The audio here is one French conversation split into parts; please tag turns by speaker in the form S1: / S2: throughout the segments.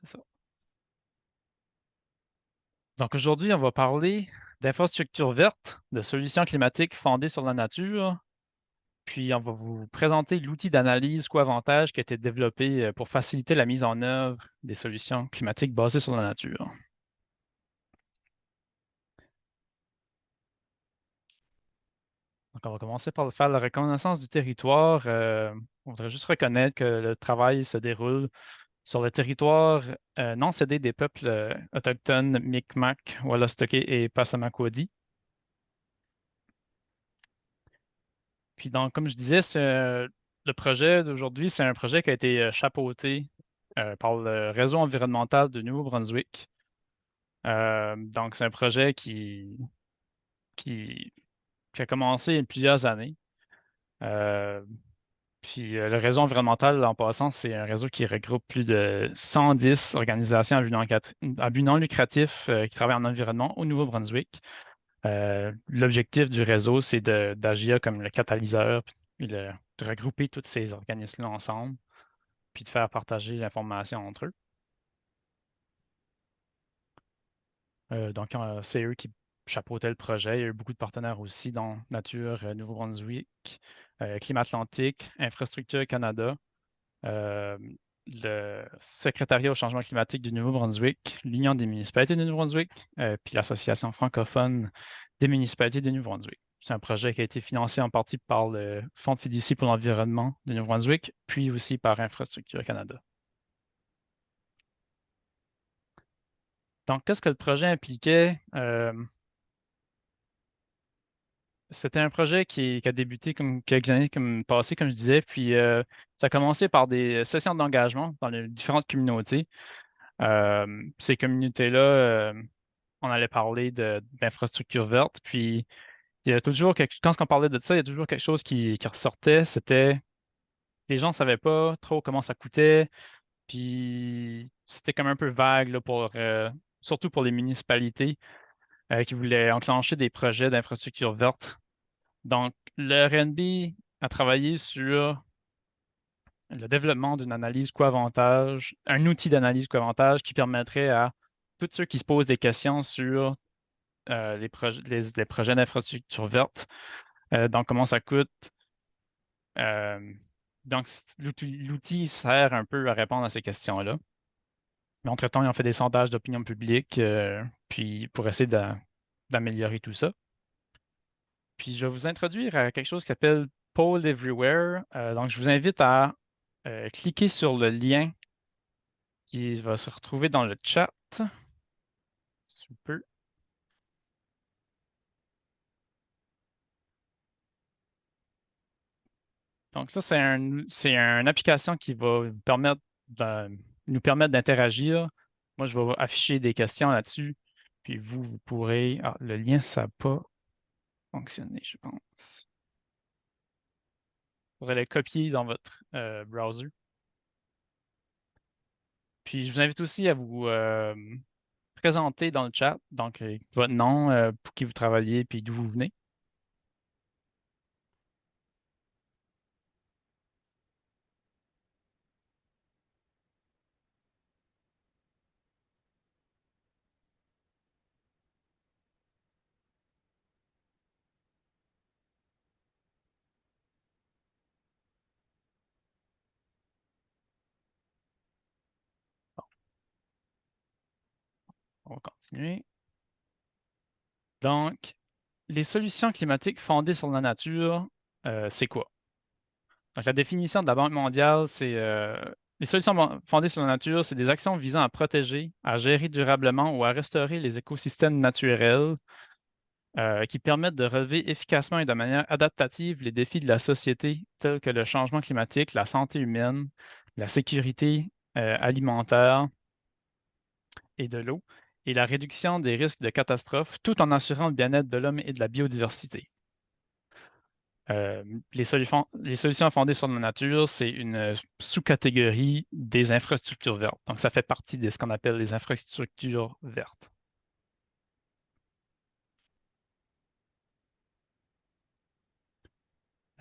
S1: C'est ça. Donc aujourd'hui, on va parler d'infrastructures vertes, de solutions climatiques fondées sur la nature, puis on va vous présenter l'outil d'analyse coût-avantage qui a été développé pour faciliter la mise en œuvre des solutions climatiques basées sur la nature. Donc on va commencer par faire la reconnaissance du territoire. On voudrait juste reconnaître que le travail se déroule sur le territoire non cédé des peuples autochtones Mi'kmaq, Wolastoqey et Passamaquoddy. Puis donc, comme je disais, le projet d'aujourd'hui, c'est un projet qui a été chapeauté par le réseau environnemental de Nouveau-Brunswick. Donc, c'est un projet qui, qui a commencé il y a plusieurs années. Euh, le réseau environnemental, en passant, c'est un réseau qui regroupe plus de 110 organisations à but non lucratif qui travaillent en environnement au Nouveau-Brunswick. L'objectif du réseau, c'est d'agir comme le catalyseur, puis de regrouper tous ces organismes-là ensemble, puis de faire partager l'information entre eux. C'est eux qui chapeautaient le projet. Il y a eu beaucoup de partenaires aussi, dont Nature Nouveau-Brunswick, Climat Atlantique, Infrastructure Canada, euh, le Secrétariat au changement climatique du Nouveau-Brunswick, l'Union des municipalités du Nouveau-Brunswick, puis l'Association francophone des municipalités du Nouveau-Brunswick. C'est un projet qui a été financé en partie par le Fonds de fiducie pour l'environnement du Nouveau-Brunswick, puis aussi par Infrastructure Canada. Donc, qu'est-ce que le projet impliquait? C'était un projet qui a débuté comme quelques années comme passées, comme je disais, puis ça a commencé par des sessions d'engagement dans les différentes communautés. Ces communautés-là, on allait parler d'infrastructures vertes, puis il y a toujours quand on parlait de ça, il y a toujours quelque chose qui ressortait, c'était les gens ne savaient pas trop comment ça coûtait, puis c'était comme un peu vague là, surtout pour les municipalités qui voulaient enclencher des projets d'infrastructures vertes. Donc, le RNB a travaillé sur le développement d'une analyse coût-avantage, un outil d'analyse coût-avantage qui permettrait à tous ceux qui se posent des questions sur les projets d'infrastructure verte, donc comment ça coûte. euh, donc, l'outil sert un peu à répondre à ces questions-là. Mais entre-temps, ils ont fait des sondages d'opinion publique, puis pour essayer d'améliorer tout ça. Puis je vais vous introduire à quelque chose qui s'appelle Poll Everywhere. Donc, je vous invite à cliquer sur le lien qui va se retrouver dans le chat. Super. Donc, ça, c'est une application qui va nous permettre d'interagir. Moi, je vais afficher des questions là-dessus. Puis vous pourrez. Ah, le lien, ça n'a pas fonctionné, je pense. Vous allez le copier dans votre browser. Puis je vous invite aussi à vous présenter dans le chat, donc votre nom, pour qui vous travaillez, puis d'où vous venez. Bon, on va continuer. Donc, les solutions climatiques fondées sur la nature, c'est quoi? Donc, la définition de la Banque mondiale, c'est les solutions fondées sur la nature, c'est des actions visant à protéger, à gérer durablement ou à restaurer les écosystèmes naturels qui permettent de relever efficacement et de manière adaptative les défis de la société tels que le changement climatique, la santé humaine, la sécurité alimentaire et de l'eau, et la réduction des risques de catastrophes, tout en assurant le bien-être de l'homme et de la biodiversité. Les solutions fondées sur la nature, c'est une sous-catégorie des infrastructures vertes. Donc, ça fait partie de ce qu'on appelle les infrastructures vertes.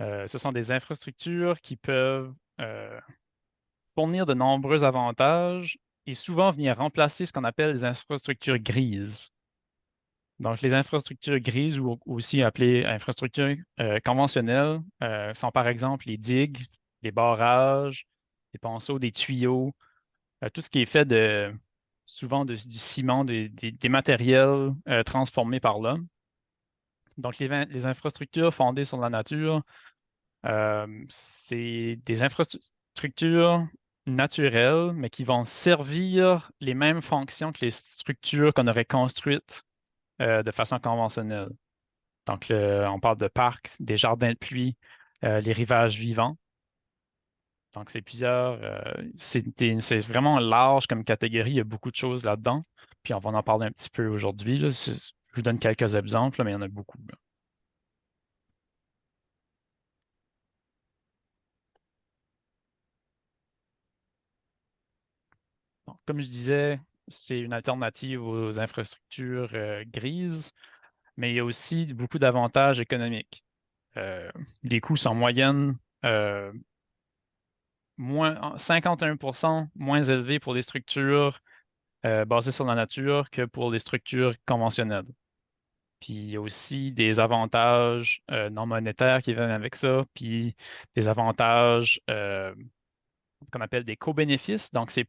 S1: Ce sont des infrastructures qui peuvent fournir de nombreux avantages et souvent venir remplacer ce qu'on appelle les infrastructures grises. Donc, les infrastructures grises, ou aussi appelées infrastructures conventionnelles, sont par exemple les digues, les barrages, les ponceaux, des tuyaux, tout ce qui est fait de souvent du ciment, des matériels transformés par l'homme. Donc, les infrastructures fondées sur la nature, c'est des infrastructures naturelles, mais qui vont servir les mêmes fonctions que les structures qu'on aurait construites de façon conventionnelle. Donc, on parle de parcs, des jardins de pluie, les rivages vivants. Donc, c'est plusieurs. C'est vraiment large comme catégorie. Il y a beaucoup de choses là-dedans. Puis, on va en parler un petit peu aujourd'hui, là. Je vous donne quelques exemples, là, mais il y en a beaucoup, là. Donc, comme je disais, c'est une alternative aux infrastructures grises, mais il y a aussi beaucoup d'avantages économiques. Euh, les coûts sont en moyenne euh, 51% moins élevés pour les structures basées sur la nature que pour les structures conventionnelles. Puis il y a aussi des avantages non monétaires qui viennent avec ça, puis des avantages qu'on appelle des co-bénéfices. Donc, c'est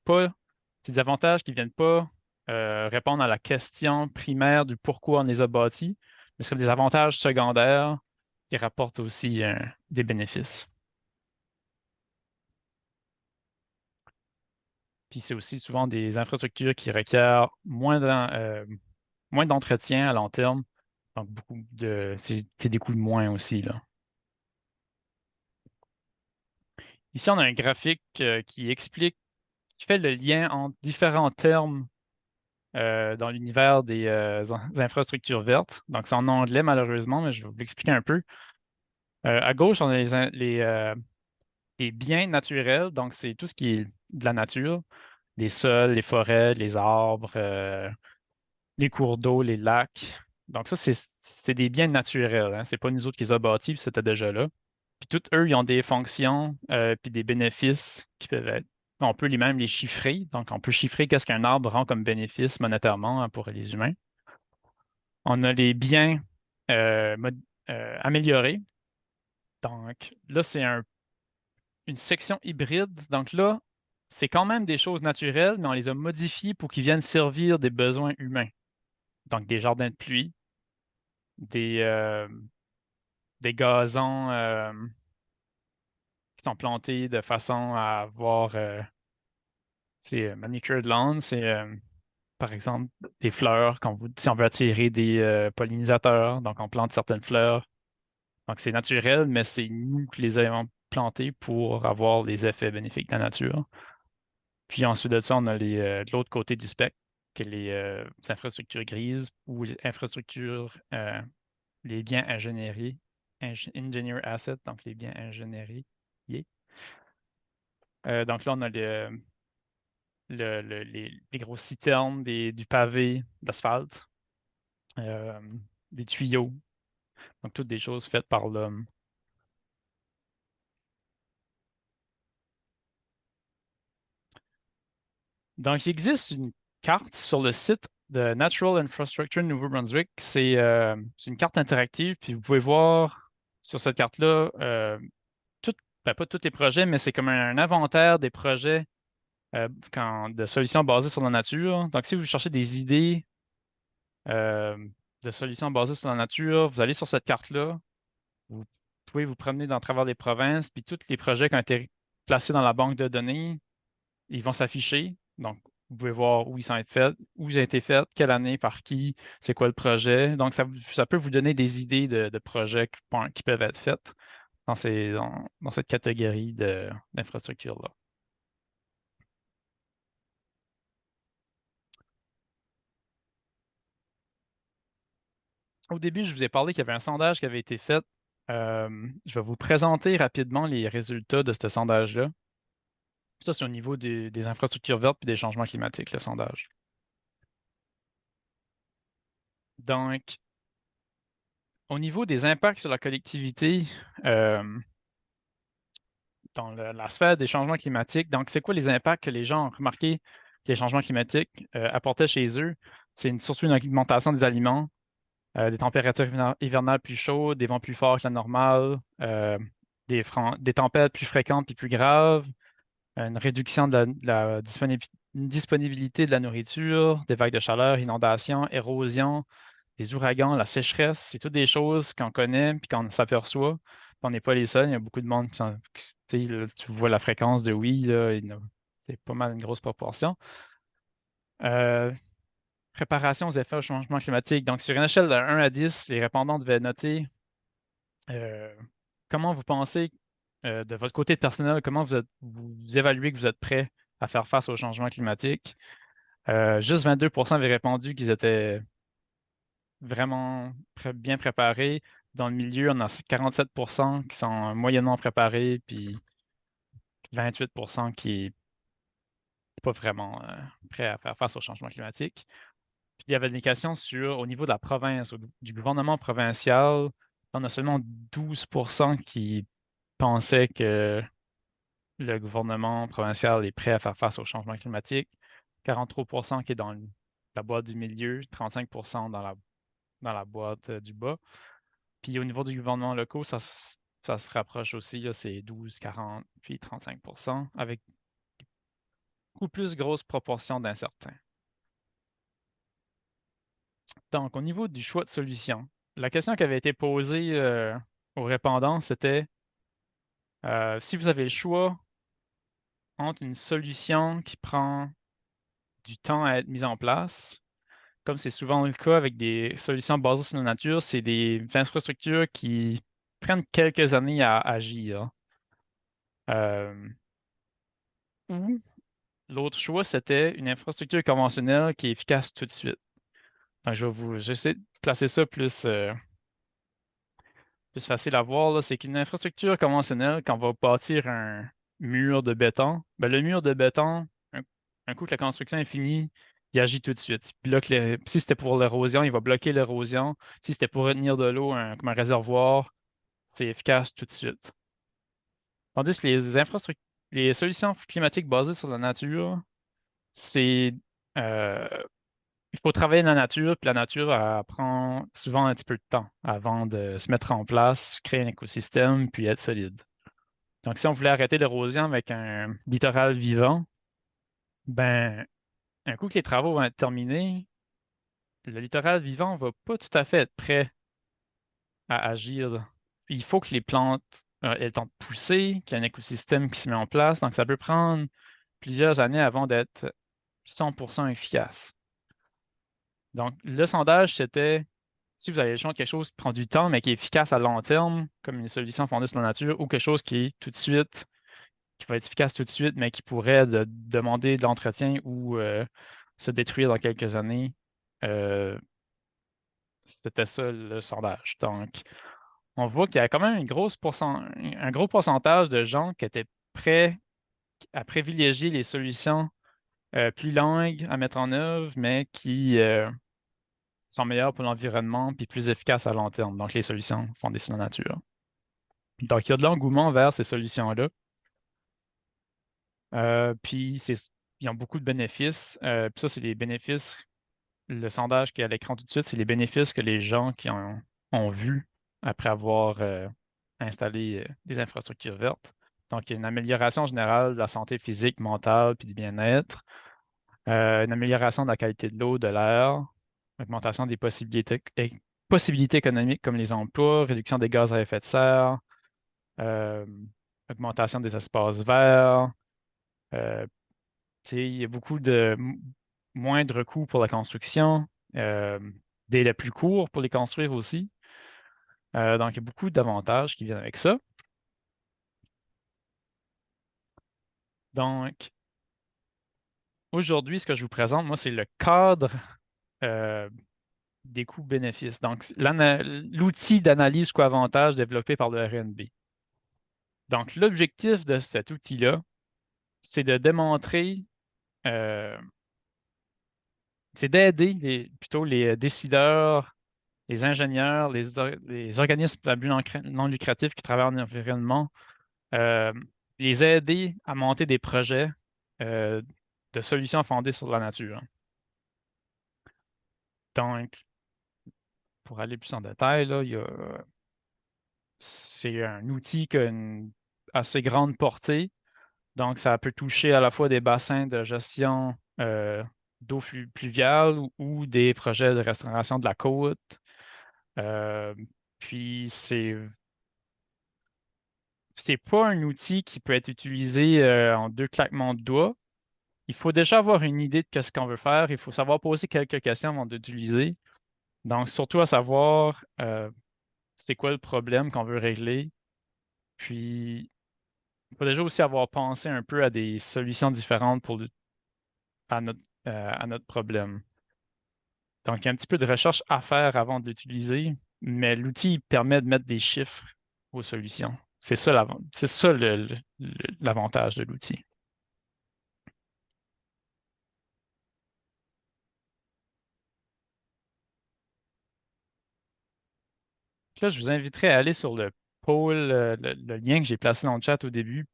S1: des avantages qui ne viennent pas répondre à la question primaire du pourquoi on les a bâtis, mais c'est comme des avantages secondaires qui rapportent aussi des bénéfices. Puis c'est aussi souvent des infrastructures qui requièrent moins d'entretien à long terme. Donc, c'est des coûts de moins aussi, là. Ici, on a un graphique qui fait le lien entre différents termes dans l'univers des infrastructures vertes. Donc, c'est en anglais, malheureusement, mais je vais vous l'expliquer un peu. À gauche, on a les biens naturels. Donc, c'est tout ce qui est de la nature, les sols, les forêts, les arbres, les cours d'eau, les lacs. Donc, ça, c'est des biens naturels, hein. C'est pas nous autres qui les avons bâtis, puis c'était déjà là. Puis tous eux, ils ont des fonctions puis des bénéfices qui peuvent être. On peut même les chiffrer. Donc, on peut chiffrer qu'est-ce qu'un arbre rend comme bénéfice monétairement, hein, pour les humains. On a les biens améliorés. Donc, là, une section hybride. Donc là, c'est quand même des choses naturelles, mais on les a modifiées pour qu'ils viennent servir des besoins humains. Donc, des jardins de pluie, des, euh, des gazons qui sont plantés de façon à avoir c'est manicured lawn, c'est par exemple des fleurs, si on veut attirer des pollinisateurs, donc on plante certaines fleurs. Donc c'est naturel, mais c'est nous qui les avons plantées pour avoir les effets bénéfiques de la nature. Puis ensuite de ça, on a de l'autre côté du spectre, que les infrastructures grises ou les infrastructures, les biens ingénierie, engineer assets, donc les biens ingénierie. Donc là, on a les gros citernes, du pavé, d'asphalte, euh, des tuyaux. Donc, toutes des choses faites par l'homme. Donc, il existe une carte sur le site de Natural Infrastructure Nouveau-Brunswick. C'est une carte interactive, puis vous pouvez voir sur cette carte-là, tout- ben, pas tous les projets, mais c'est comme un inventaire des projets de solutions basées sur la nature. Donc, si vous cherchez des idées euh, de solutions basées sur la nature, vous allez sur cette carte-là. Vous pouvez vous promener dans travers les provinces, puis tous les projets qui ont été placés dans la banque de données, ils vont s'afficher. Donc, vous pouvez voir où ils sont faits, où ils ont été faits, quelle année, par qui, c'est quoi le projet. Donc, ça peut vous donner des idées de projets qui peuvent être faits dans cette catégorie d'infrastructure-là. Au début, je vous ai parlé qu'il y avait un sondage qui avait été fait. Je vais vous présenter rapidement les résultats de ce sondage-là. Ça, c'est au niveau des infrastructures vertes et des changements climatiques, le sondage. Donc, au niveau des impacts sur la collectivité, euh, dans la sphère des changements climatiques, donc c'est quoi les impacts que les gens ont remarqués les changements climatiques apportaient chez eux, c'est surtout une augmentation des aliments, des températures hivernales plus chaudes, des vents plus forts que la normale, des tempêtes plus fréquentes et plus graves, une réduction de la disponibilité de la nourriture, des vagues de chaleur, inondations, érosion, des ouragans, la sécheresse. C'est toutes des choses qu'on connaît puis qu'on s'aperçoit. On n'est pas les seuls. Il y a beaucoup de monde tu sais, là, tu vois la fréquence de oui, là, c'est pas mal une grosse proportion. Euh, Préparation aux effets au changement climatique. Donc, sur une échelle de 1 à 10, les répondants devaient noter euh, comment vous pensez, de votre côté de personnel, comment vous évaluez que vous êtes prêt à faire face au changement climatique. Juste 22% avaient répondu qu'ils étaient vraiment bien préparés. Dans le milieu, on a 47% qui sont moyennement préparés, puis 28% qui n'est pas vraiment prêt à faire face au changement climatique. Puis il y avait des questions au niveau de la province, du gouvernement provincial. On a seulement 12% qui pensaient que le gouvernement provincial est prêt à faire face au changement climatique. 43% qui est dans la boîte du milieu, 35% dans la boîte du bas. Puis au niveau du gouvernement local, ça se rapproche aussi, là, c'est 12, 40, puis 35%, avec beaucoup plus grosse proportion d'incertains. Donc, au niveau du choix de solution, la question qui avait été posée aux répondants, c'était si vous avez le choix entre une solution qui prend du temps à être mise en place, comme c'est souvent le cas avec des solutions basées sur la nature, c'est des infrastructures qui prennent quelques années à agir. Euh, ou l'autre choix, c'était une infrastructure conventionnelle qui est efficace tout de suite. Donc, j'essaie de placer ça plus facile à voir, là. C'est qu'une infrastructure conventionnelle, quand on va bâtir un mur de béton, ben, le mur de béton, un coup que la construction est finie, il agit tout de suite. Si c'était pour l'érosion, il va bloquer l'érosion. Si c'était pour retenir de l'eau, comme un réservoir, c'est efficace tout de suite. Tandis que les solutions climatiques basées sur la nature, c'est euh, il faut travailler la nature, puis la nature elle prend souvent un petit peu de temps avant de se mettre en place, créer un écosystème, puis être solide. Donc, si on voulait arrêter l'érosion avec un littoral vivant, ben, un coup que les travaux vont être terminés, le littoral vivant va pas tout à fait être prêt à agir. Il faut que les plantes aient le temps de pousser, qu'il y ait un écosystème qui se met en place. Donc, ça peut prendre plusieurs années avant d'être 100% efficace. Donc, le sondage, c'était si vous avez le choix de quelque chose qui prend du temps, mais qui est efficace à long terme, comme une solution fondée sur la nature, ou quelque chose qui est tout de suite, qui va être efficace tout de suite, mais qui pourrait demander de l'entretien ou se détruire dans quelques années. euh, C'était ça le sondage. Donc, on voit qu'il y a quand même un gros pourcentage de gens qui étaient prêts à privilégier les solutions plus longues à mettre en œuvre, mais qui sont meilleures pour l'environnement puis plus efficaces à long terme. Donc, les solutions fondées sur la nature. Donc, il y a de l'engouement vers ces solutions-là. Puis, ils ont beaucoup de bénéfices. Puis ça, c'est les bénéfices. Le sondage qui est à l'écran tout de suite, c'est les bénéfices que les gens qui ont vus après avoir installé des infrastructures vertes. Donc, il y a une amélioration générale de la santé physique, mentale, puis du bien-être, une amélioration de la qualité de l'eau, de l'air, augmentation des possibilités économiques comme les emplois, réduction des gaz à effet de serre, euh, augmentation des espaces verts. euh, il y a beaucoup de moindres coûts pour la construction, euh, des délais plus courts pour les construire aussi. Donc, il y a beaucoup d'avantages qui viennent avec ça. Donc, aujourd'hui, ce que je vous présente, moi, c'est le cadre euh, des coûts-bénéfices. Donc, l'outil d'analyse coût-avantage développé par le RNB. Donc, l'objectif de cet outil-là, c'est de démontrer, euh, c'est d'aider plutôt les décideurs, les ingénieurs, les organismes à but non lucratif qui travaillent en environnement, euh, les aider à monter des projets, euh, de solutions fondées sur la nature. Donc, pour aller plus en détail, là, c'est un outil qui a une assez grande portée. Donc, ça peut toucher à la fois des bassins de gestion d'eau pluviale ou des projets de restauration de la côte. Euh, puis, c'est pas un outil qui peut être utilisé en deux claquements de doigts. Il faut déjà avoir une idée de ce qu'on veut faire. Il faut savoir poser quelques questions avant d'utiliser. Donc, surtout à savoir c'est quoi le problème qu'on veut régler. Puis, il faut déjà aussi avoir pensé un peu à des solutions différentes à notre problème. Donc, il y a un petit peu de recherche à faire avant de l'utiliser, mais l'outil permet de mettre des chiffres aux solutions. C'est ça l'avantage de l'outil. Là, je vous inviterai à aller sur le pôle, le lien que j'ai placé dans le chat au début,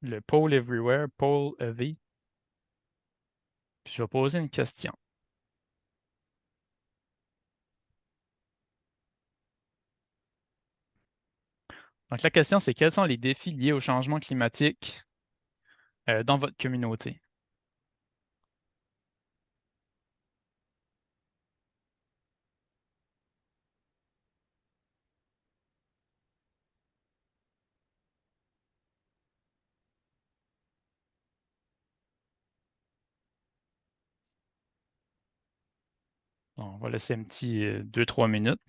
S1: le pôle Everywhere, pôle EV. Puis je vais poser une question. Donc, la question, c'est quels sont les défis liés au changement climatique dans votre communauté? On va laisser un petit 2-3 minutes.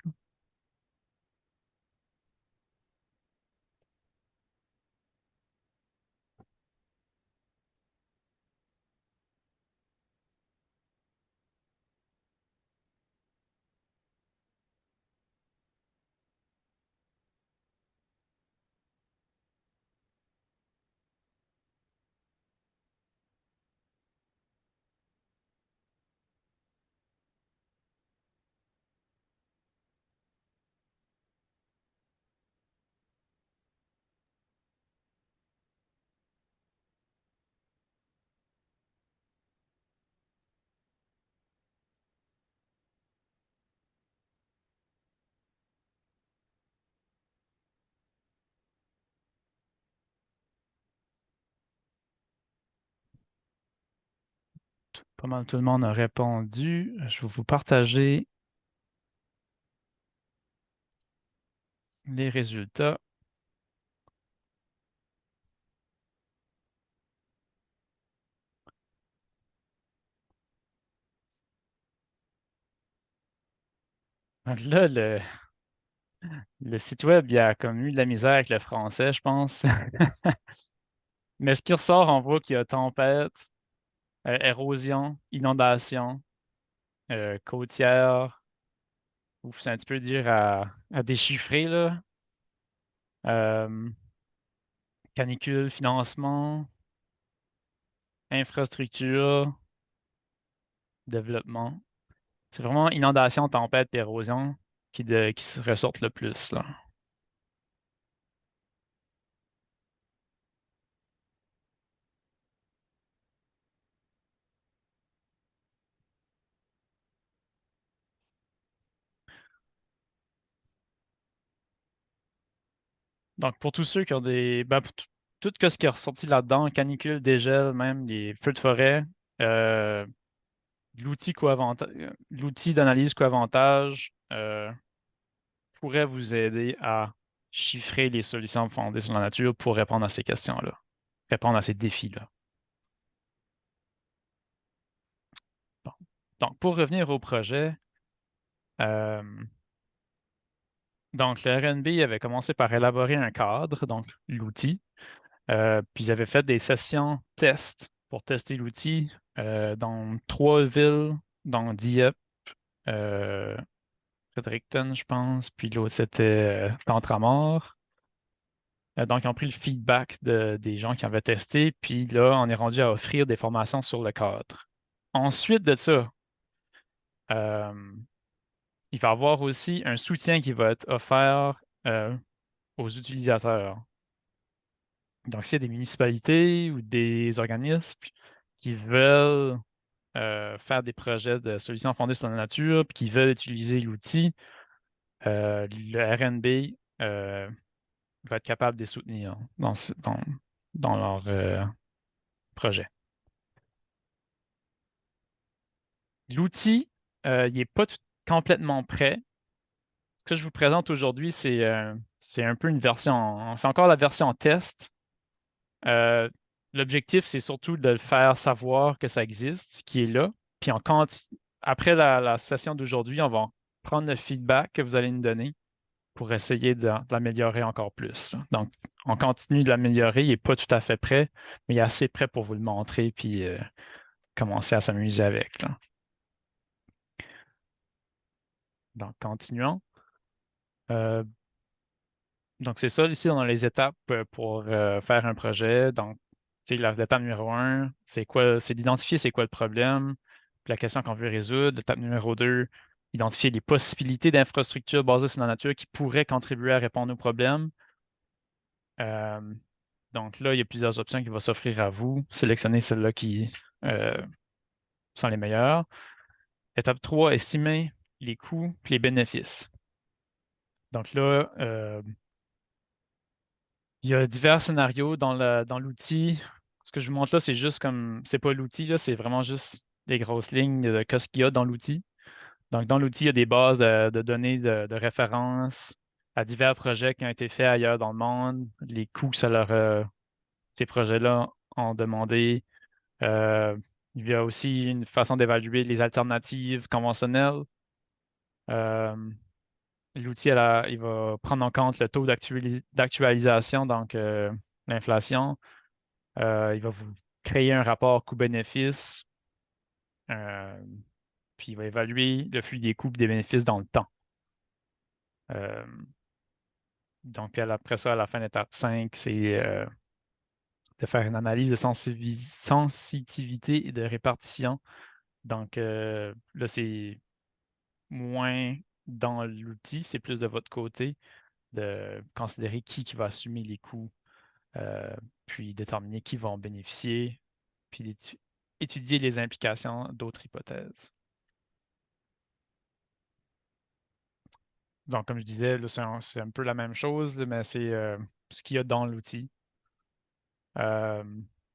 S1: Pas mal tout le monde a répondu. Je vais vous partager les résultats. Donc là, le site web, il a comme eu de la misère avec le français, je pense. Mais ce qui ressort, on voit qu'il y a tempête, érosion, inondation, côtière. Ouf, c'est un petit peu dur à déchiffrer, là. Euh, canicule, financement, infrastructure, développement. C'est vraiment inondation, tempête et érosion qui se ressortent le plus, là. Donc, pour tous ceux qui ont pour tout ce qui est ressorti là-dedans, canicule, dégel, même les feux de forêt, euh, l'outil d'analyse coavantage pourrait vous aider à chiffrer les solutions fondées sur la nature pour répondre à ces questions-là, répondre à ces défis-là. Bon. Donc, pour revenir au projet, euh, donc le RNB avait commencé par élaborer un cadre, donc l'outil, puis ils avaient fait des sessions tests pour tester l'outil dans 3 villes, dans Dieppe, euh, Fredericton, je pense, puis l'autre c'était Tentramort. Donc, ils ont pris le feedback des gens qui avaient testé, puis là, on est rendu à offrir des formations sur le cadre. Ensuite de ça, euh, il va y avoir aussi un soutien qui va être offert aux utilisateurs. Donc, s'il y a des municipalités ou des organismes qui veulent faire des projets de solutions fondées sur la nature, puis qui veulent utiliser l'outil, le RNB va être capable de les soutenir dans leur projet. L'outil, il n'est pas complètement prêt. Ce que je vous présente aujourd'hui, c'est un peu une version, c'est encore la version test. Euh, L'objectif, c'est surtout de le faire savoir que ça existe, qui est là. Puis après la session d'aujourd'hui, on va prendre le feedback que vous allez nous donner pour essayer de l'améliorer encore plus, là. Donc, on continue de l'améliorer. Il n'est pas tout à fait prêt, mais il est assez prêt pour vous le montrer puis commencer à s'amuser avec, là. Donc, continuons. Euh, donc, c'est ça, ici, on a les étapes pour faire un projet. Donc, tu sais, l'étape numéro un, c'est quoi? C'est d'identifier c'est quoi le problème, puis la question qu'on veut résoudre. L'étape numéro deux, identifier les possibilités d'infrastructures basées sur la nature qui pourraient contribuer à répondre aux problèmes. Euh, donc là, il y a plusieurs options qui vont s'offrir à vous. Sélectionnez celles-là qui euh, sont les meilleures. Étape 3, estimer les coûts et les bénéfices. Donc là, il y a divers scénarios dans l'outil. Ce que je vous montre là, c'est juste comme, c'est pas l'outil, là, c'est vraiment juste des grosses lignes de ce qu'il y a dans l'outil. Donc, dans l'outil, il y a des bases de données de référence à divers projets qui ont été faits ailleurs dans le monde, les coûts que ces projets-là ont demandé. Euh, il y a aussi une façon d'évaluer les alternatives conventionnelles. Euh, L'outil, il va prendre en compte le taux d'actualisation, donc l'inflation. Il va vous créer un rapport coût-bénéfice, euh, puis il va évaluer le flux des coûts et des bénéfices dans le temps. Euh, donc, puis après ça, à la fin de l'étape 5, c'est de faire une analyse de sensitivité et de répartition. Donc, là, c'est moins dans l'outil, c'est plus de votre côté de considérer qui va assumer les coûts, euh, puis déterminer qui va en bénéficier, puis étudier les implications d'autres hypothèses. Donc, comme je disais, là, c'est un peu la même chose, là, mais c'est ce qu'il y a dans l'outil. Euh,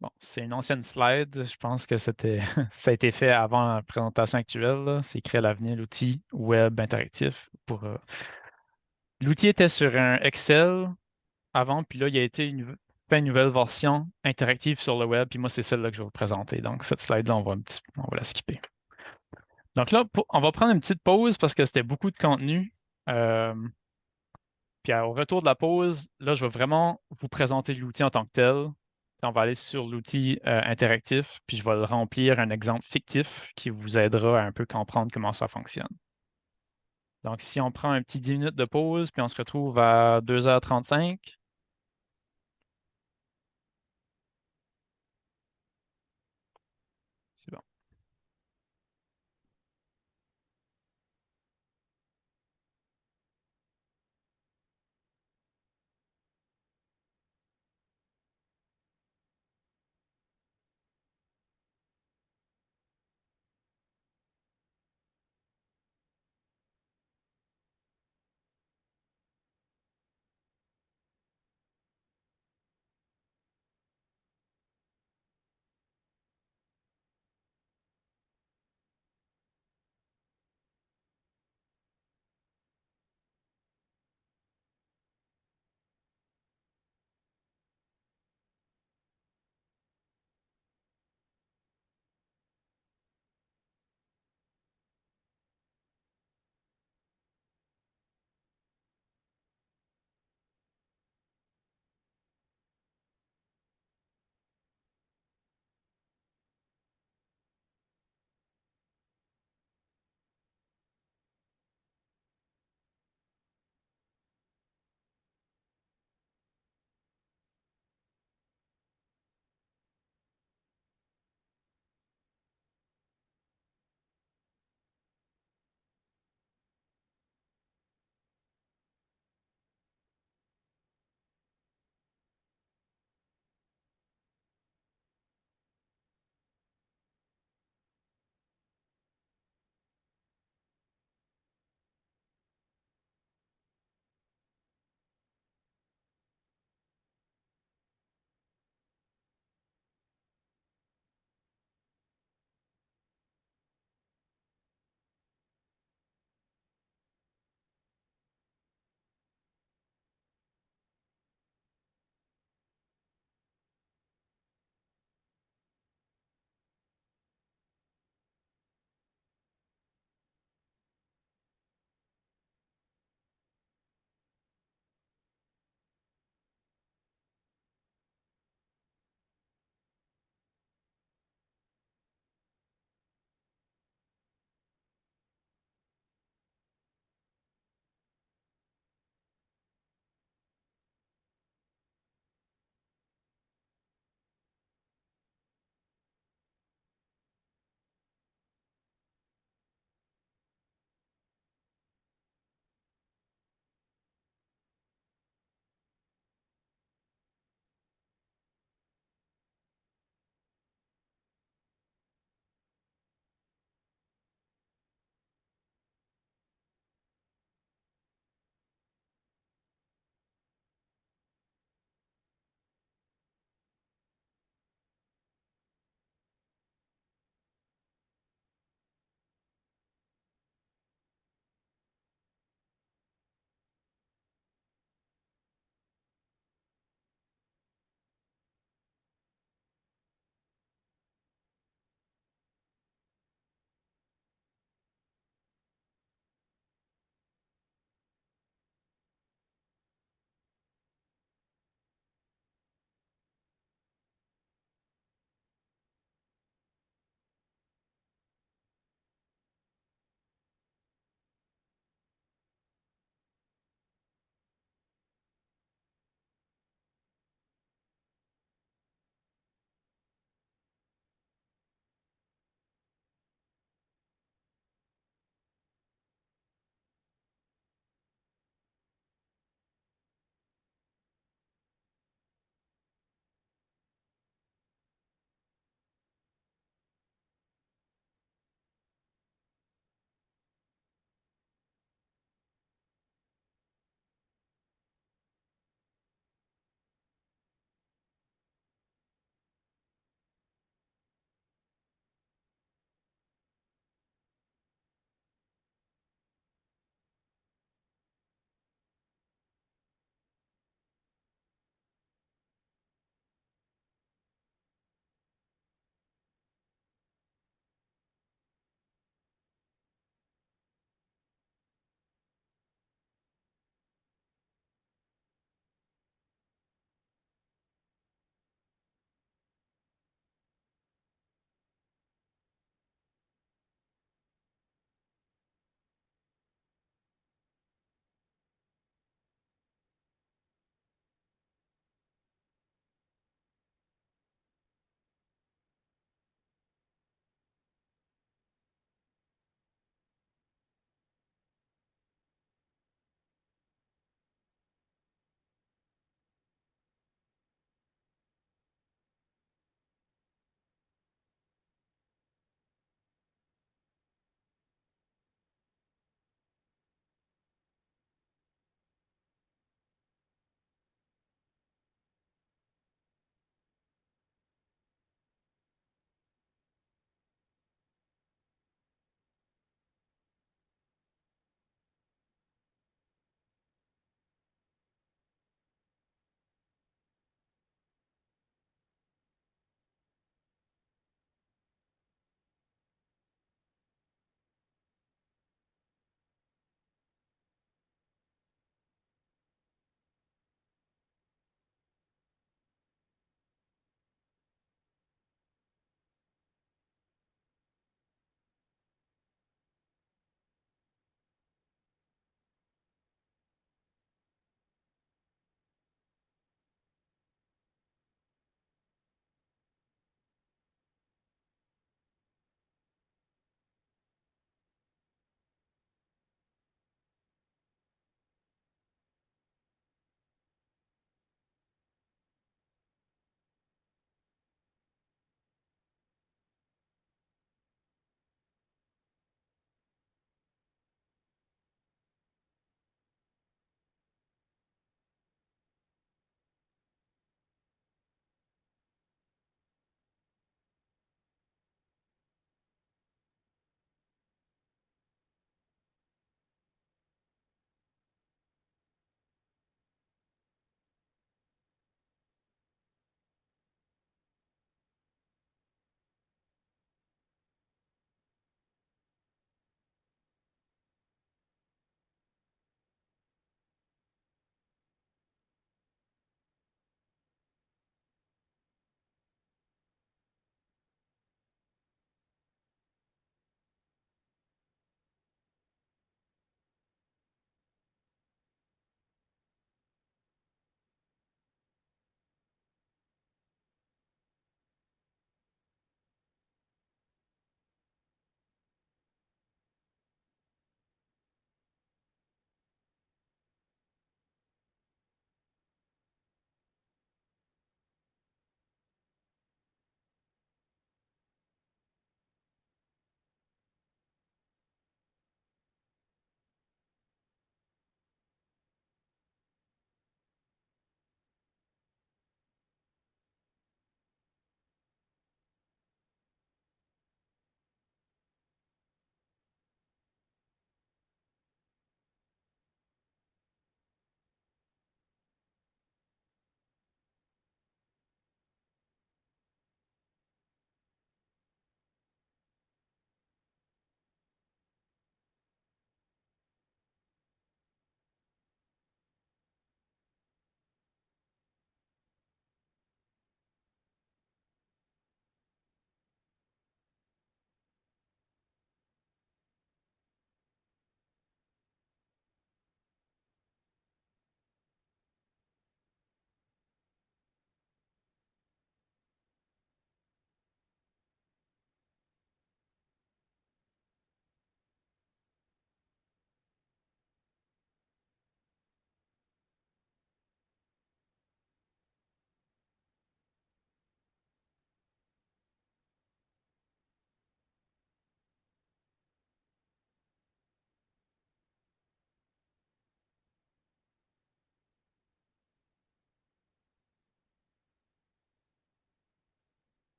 S1: bon, c'est une ancienne slide. Je pense que ça a été fait avant la présentation actuelle, là. C'est créer à l'avenir l'outil web interactif l'outil était sur un Excel avant, puis là, il a été fait une nouvelle version interactive sur le web, puis moi, c'est celle-là que je vais vous présenter. Donc, cette slide-là, on va la skipper. Donc là, on va prendre une petite pause parce que c'était beaucoup de contenu. Euh, Puis au retour de la pause, là, je vais vraiment vous présenter l'outil en tant que tel. Puis on va aller sur l'outil interactif, puis je vais le remplir un exemple fictif qui vous aidera à un peu comprendre comment ça fonctionne. Donc, si on prend un petit 10 minutes de pause, puis on se retrouve à 2h35. C'est bon.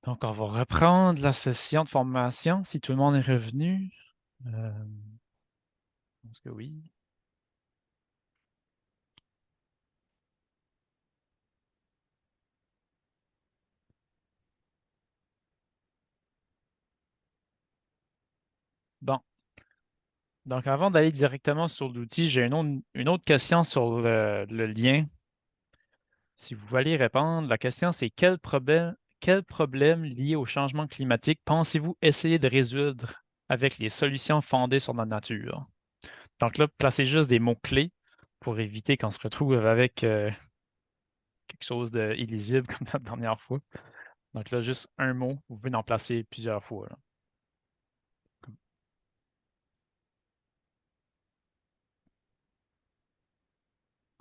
S1: Donc, on va reprendre la session de formation si tout le monde est revenu. Je pense que oui. Bon. Donc, avant d'aller directement sur l'outil, j'ai une autre question sur le lien. Si vous voulez répondre, la question c'est quel problème lié au changement climatique pensez-vous essayer de résoudre avec les solutions fondées sur la nature? Donc là, placez juste des mots-clés pour éviter qu'on se retrouve avec quelque chose d'illisible comme la dernière fois. Donc là, juste un mot, vous pouvez en placer plusieurs fois, là.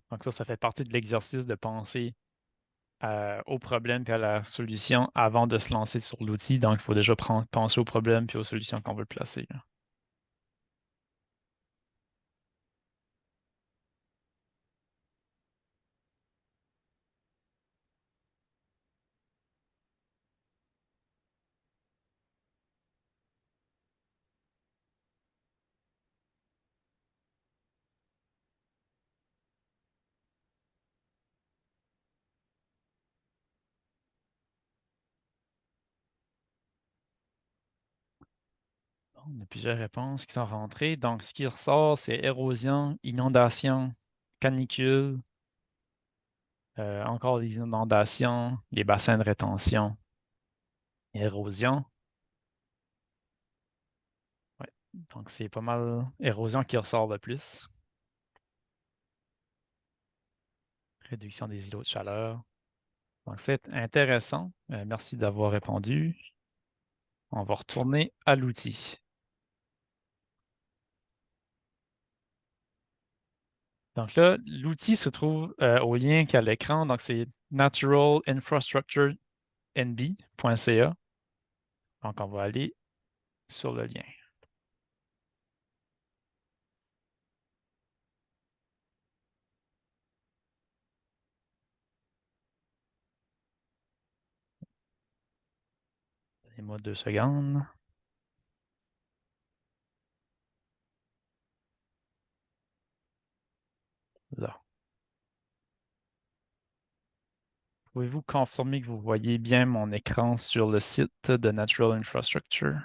S1: Donc ça fait partie de l'exercice de penser au problème et à la solution avant de se lancer sur l'outil. Donc, il faut déjà penser au problème puis aux solutions qu'on veut placer, là. Bon, on a plusieurs réponses qui sont rentrées. Donc, ce qui ressort, c'est érosion, inondation, canicule, encore les inondations, les bassins de rétention, érosion. Ouais. Donc, c'est pas mal érosion qui ressort le plus. Réduction des îlots de chaleur. Donc, c'est intéressant. Merci d'avoir répondu. On va retourner à l'outil. Donc là, l'outil se trouve au lien qui est à l'écran. Donc, c'est naturalinfrastructurenb.ca. Donc, on va aller sur le lien. Donnez-moi 2 secondes. Là. Pouvez-vous confirmer que vous voyez bien mon écran sur le site de Natural Infrastructure?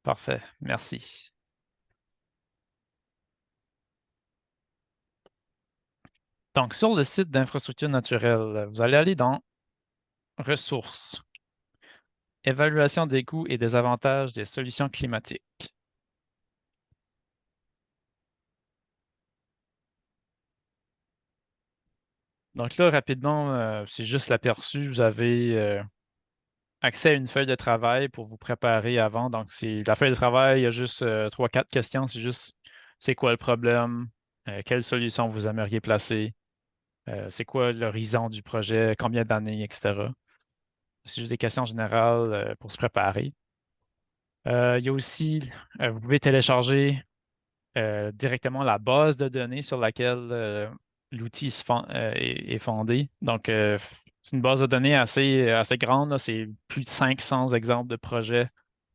S1: Parfait, merci. Donc, sur le site d'infrastructure naturelle, vous allez aller dans Ressources, Évaluation des coûts et des avantages des solutions climatiques. Donc là, rapidement, c'est juste l'aperçu. Vous avez accès à une feuille de travail pour vous préparer avant. Donc, c'est la feuille de travail, il y a juste 3-4 questions. C'est juste c'est quoi le problème, quelle solution vous aimeriez placer, c'est quoi l'horizon du projet, combien d'années, etc. C'est juste des questions générales pour se préparer. Il y a aussi, vous pouvez télécharger directement la base de données sur laquelle l'outil est fondé. Donc, c'est une base de données assez grande, là. C'est plus de 500 exemples de projets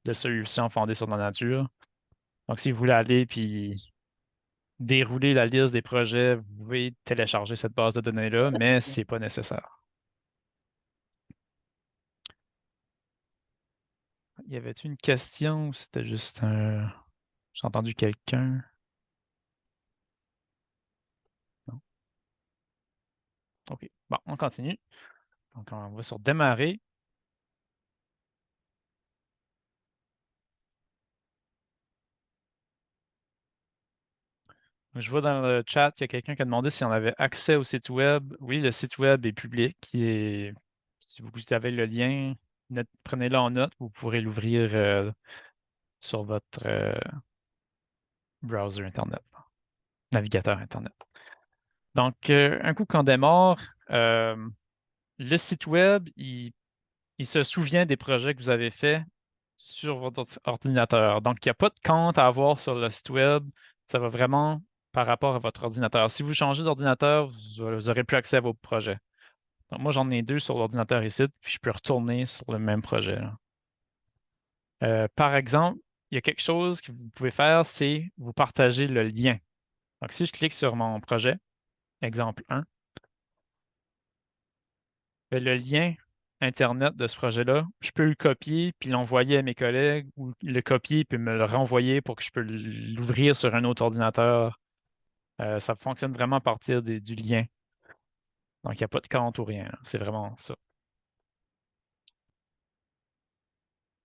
S1: de solutions fondées sur la nature. Donc, si vous voulez aller puis dérouler la liste des projets, vous pouvez télécharger cette base de données-là, mais ce n'est pas nécessaire. Y avait-il une question ou c'était juste un... J'ai entendu quelqu'un? Non? OK. Bon, on continue. Donc, on va sur Démarrer. Je vois dans le chat qu'il y a quelqu'un qui a demandé si on avait accès au site web. Oui, le site web est public. Si vous avez le lien, prenez-le en note. Vous pourrez l'ouvrir sur votre browser Internet, navigateur Internet. Donc, un coup qu'on démarre, euh, le site web, il se souvient des projets que vous avez faits sur votre ordinateur. Donc, il n'y a pas de compte à avoir sur le site web. Ça va vraiment par rapport à votre ordinateur. Si vous changez d'ordinateur, vous n'aurez plus accès à vos projets. Donc, moi, j'en ai deux sur l'ordinateur ici, puis je peux retourner sur le même projet, là. Par exemple, il y a quelque chose que vous pouvez faire, c'est vous partager le lien. Donc, si je clique sur mon projet, exemple 1, le lien Internet de ce projet-là, je peux le copier puis l'envoyer à mes collègues ou le copier puis me le renvoyer pour que je peux l'ouvrir sur un autre ordinateur. Ça fonctionne vraiment à partir du lien. Donc, il n'y a pas de compte ou rien, là. C'est vraiment ça.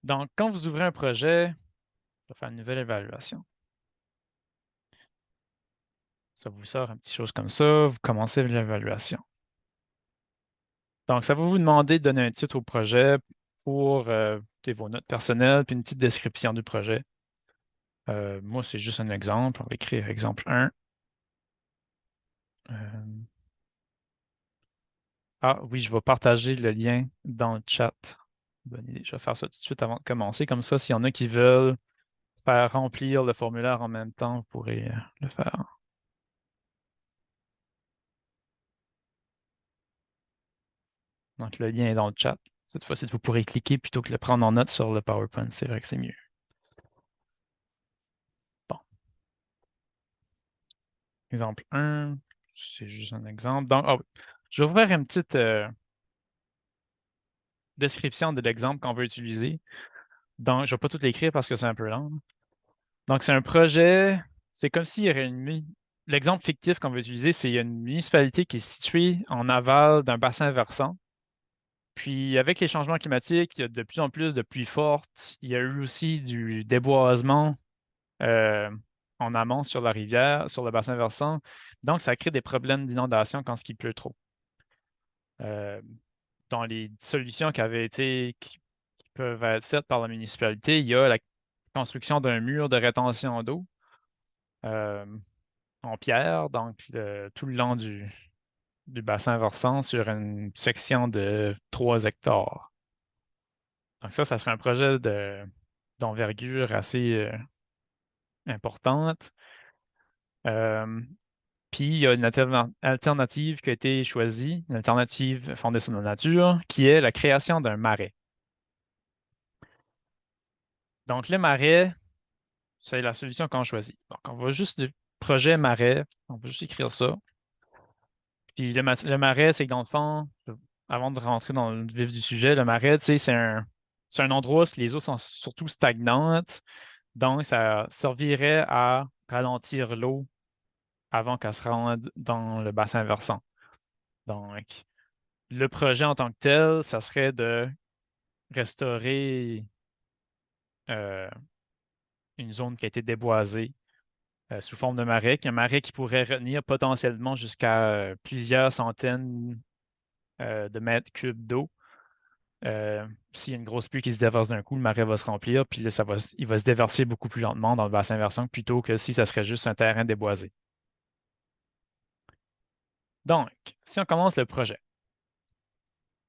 S1: Donc, quand vous ouvrez un projet, je vais faire une nouvelle évaluation. Ça vous sort une petite chose comme ça, vous commencez l'évaluation. Donc, ça va vous demander de donner un titre au projet pour vos notes personnelles puis une petite description du projet. Moi, c'est juste un exemple. On va écrire exemple 1. Ah oui, je vais partager le lien dans le chat. Bonne idée. Je vais faire ça tout de suite avant de commencer. Comme ça, s'il y en a qui veulent faire remplir le formulaire en même temps, vous pourrez le faire. Donc, le lien est dans le chat. Cette fois-ci, vous pourrez cliquer plutôt que le prendre en note sur le PowerPoint. C'est vrai que c'est mieux. Bon. Exemple 1, c'est juste un exemple. Donc, ah oui. Je vais vous faire une petite description de l'exemple qu'on veut utiliser. Donc, je ne vais pas tout l'écrire parce que c'est un peu long. Donc, c'est un projet, c'est comme s'il y aurait l'exemple fictif qu'on veut utiliser, c'est il y a une municipalité qui est située en aval d'un bassin versant. Puis, avec les changements climatiques, il y a de plus en plus de pluies fortes. Il y a eu aussi du déboisement euh, en amont sur la rivière, sur le bassin versant. Donc, ça crée des problèmes d'inondation quand il pleut trop. Euh, dans les solutions qui peuvent être faites par la municipalité, il y a la construction d'un mur de rétention d'eau euh, en pierre, donc tout le long du bassin versant sur une section de 3 hectares. Donc ça serait un projet d'envergure assez importante. Euh, Puis il y a une alternative qui a été choisie, une alternative fondée sur la nature, qui est la création d'un marais. Donc le marais, c'est la solution qu'on choisit. Donc on va juste le projet marais, on va juste écrire ça. Puis le marais, c'est que dans le fond, avant de rentrer dans le vif du sujet, le marais, tu sais, c'est un endroit où les eaux sont surtout stagnantes. Donc, ça servirait à ralentir l'eau avant qu'elle se rende dans le bassin versant. Donc, le projet en tant que tel, ça serait de restaurer euh, une zone qui a été déboisée sous forme de marais, un marais qui pourrait retenir potentiellement jusqu'à plusieurs centaines de mètres cubes d'eau. S'il y a une grosse pluie qui se déverse d'un coup, le marais va se remplir, puis là, il va se déverser beaucoup plus lentement dans le bassin versant plutôt que si ça serait juste un terrain déboisé. Donc, si on commence le projet,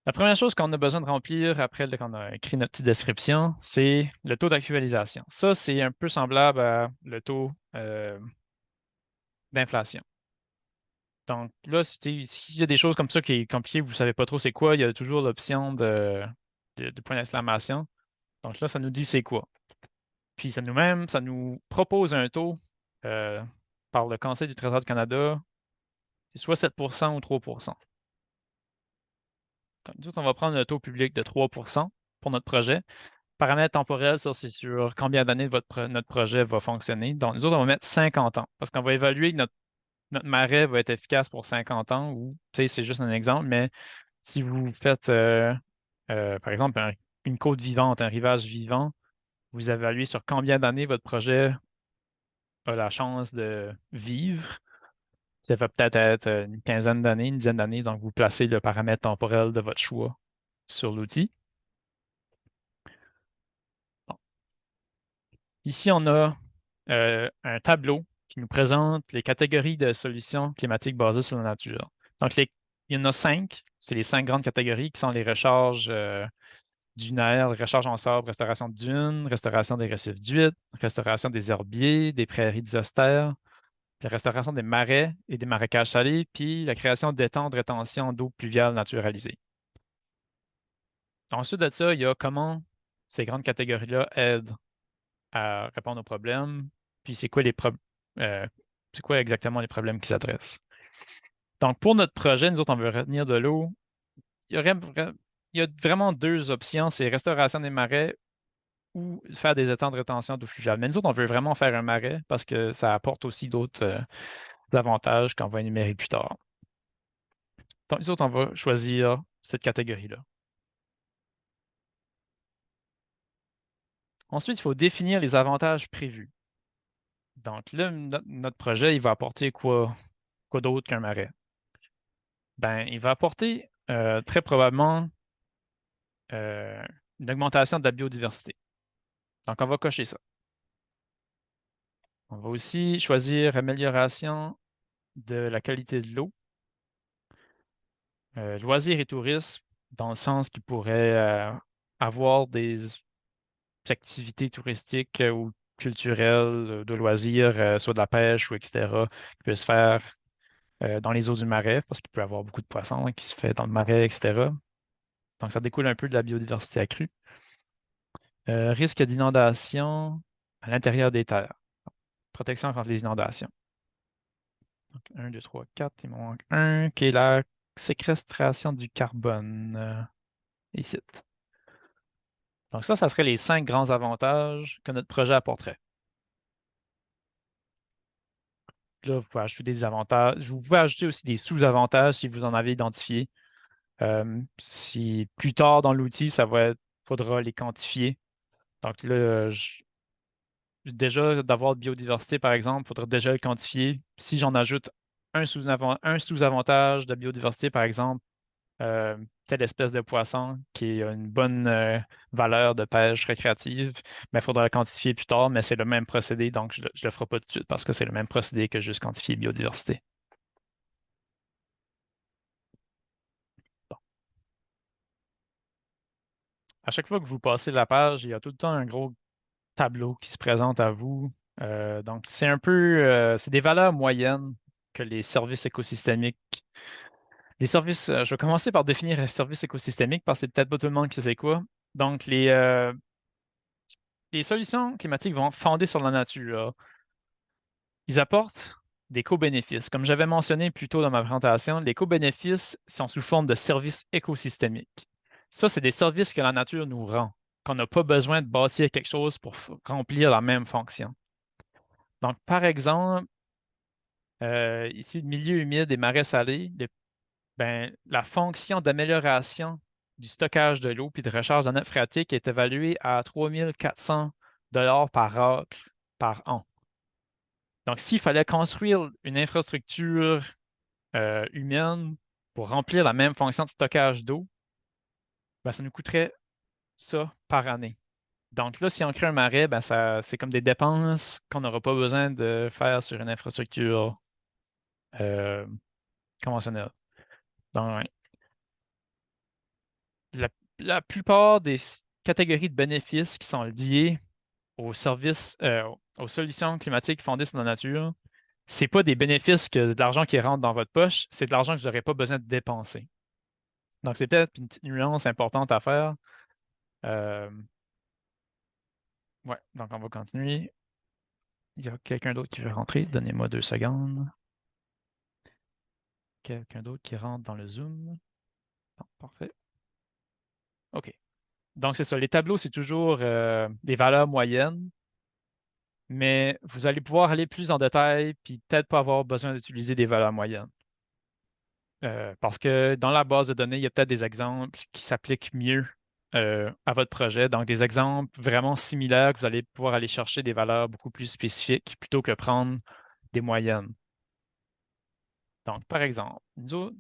S1: la première chose qu'on a besoin de remplir après qu'on a écrit notre petite description, c'est le taux d'actualisation. Ça, c'est un peu semblable à le taux d'inflation. Donc là, s'il y a des choses comme ça qui est compliqué, vous ne savez pas trop c'est quoi, il y a toujours l'option de point d'exclamation. Donc là, ça nous dit c'est quoi. Puis ça nous propose un taux euh, par le Conseil du Trésor du Canada, c'est soit 7% ou 3%. Donc, nous autres, on va prendre le taux public de 3% pour notre projet. Paramètre temporel, ça, c'est sur combien d'années notre projet va fonctionner. Donc, nous autres, on va mettre 50 ans parce qu'on va évaluer que notre marais va être efficace pour 50 ans ou, tu sais, c'est juste un exemple, mais si vous faites, par exemple, une côte vivante, un rivage vivant, vous évaluez sur combien d'années votre projet a la chance de vivre. Ça va peut-être être une quinzaine d'années, une dizaine d'années, donc vous placez le paramètre temporel de votre choix sur l'outil. Bon. Ici, on a un tableau qui nous présente les catégories de solutions climatiques basées sur la nature. Donc, il y en a 5. C'est les 5 grandes catégories qui sont les recharges dunaires, recharge en sable, restauration de dunes, restauration des récifs d'huîtres, restauration des herbiers, des prairies diostères, la restauration des marais et des marécages salés, puis la création d'étangs de rétention d'eau pluviale naturalisée. Ensuite de ça, il y a comment ces grandes catégories-là aident à répondre aux problèmes, puis c'est quoi exactement les problèmes qui s'adressent. Donc, pour notre projet, nous autres, on veut retenir de l'eau. Il y a vraiment deux options, c'est restauration des marais ou faire des étangs de rétention d'eau fluviale. Mais nous autres, on veut vraiment faire un marais parce que ça apporte aussi d'autres avantages qu'on va énumérer plus tard. Donc, nous autres, on va choisir cette catégorie-là. Ensuite, il faut définir les avantages prévus. Donc là, notre projet, il va apporter quoi d'autre qu'un marais? Ben, il va apporter très probablement euh, une augmentation de la biodiversité. Donc, on va cocher ça. On va aussi choisir amélioration de la qualité de l'eau, loisirs et tourisme, dans le sens qu'il pourrait avoir des activités touristiques ou culturelles, de loisirs, soit de la pêche ou etc., qui peut se faire dans les eaux du marais, parce qu'il peut y avoir beaucoup de poissons qui se fait dans le marais, etc. Donc, ça découle un peu de la biodiversité accrue. Risque d'inondation à l'intérieur des terres. Protection contre les inondations. Donc, 1, 2, 3, 4, il me manque un, qui est la séquestration du carbone. Ici. Donc ça serait les 5 grands avantages que notre projet apporterait. Là, vous pouvez ajouter des avantages. Vous pouvez ajouter aussi des sous-avantages si vous en avez identifié. Si plus tard dans l'outil, faudra les quantifier. Donc là, déjà, d'avoir de biodiversité, par exemple, il faudra déjà le quantifier. Si j'en ajoute un sous-avantage de biodiversité, par exemple, telle espèce de poisson qui a une bonne valeur de pêche récréative, mais il faudra le quantifier plus tard, mais c'est le même procédé, donc je ne le ferai pas tout de suite parce que c'est le même procédé que juste quantifier biodiversité. Bon. À chaque fois que vous passez la page, il y a tout le temps un gros tableau qui se présente à vous. Donc, c'est un peu, c'est des valeurs moyennes que les services écosystémiques. Les services, je vais commencer par définir un service écosystémique parce que c'est peut-être pas tout le monde qui sait c'est quoi. Donc, les solutions climatiques vont fonder sur la nature. Ils apportent des co-bénéfices. Comme j'avais mentionné plus tôt dans ma présentation, les co-bénéfices sont sous forme de services écosystémiques. Ça, c'est des services que la nature nous rend, qu'on n'a pas besoin de bâtir quelque chose pour remplir la même fonction. Donc, par exemple, ici, le milieu humide et marais salés, ben, la fonction d'amélioration du stockage de l'eau puis de recharge de la nappe phréatique est évaluée à 3 400 par acre par an. Donc, s'il fallait construire une infrastructure humaine pour remplir la même fonction de stockage d'eau, ben, ça nous coûterait ça par année. Donc là, si on crée un marais, ben, c'est comme des dépenses qu'on n'aura pas besoin de faire sur une infrastructure euh, conventionnelle. Donc, ouais. la, la plupart des catégories de bénéfices qui sont liées aux services, aux solutions climatiques fondées sur la nature, c'est pas des bénéfices que de l'argent qui rentre dans votre poche, c'est de l'argent que vous n'aurez pas besoin de dépenser. Donc, c'est peut-être une petite nuance importante à faire. Euh, ouais, donc on va continuer. Il y a quelqu'un d'autre qui veut rentrer. Donnez-moi 2 secondes. Quelqu'un d'autre qui rentre dans le Zoom. Bon, parfait. OK. Donc, c'est ça. Les tableaux, c'est toujours des valeurs moyennes, mais vous allez pouvoir aller plus en détail, puis peut-être pas avoir besoin d'utiliser des valeurs moyennes. Parce que dans la base de données, il y a peut-être des exemples qui s'appliquent mieux à votre projet. Donc, des exemples vraiment similaires que vous allez pouvoir aller chercher des valeurs beaucoup plus spécifiques plutôt que prendre des moyennes. Donc, par exemple,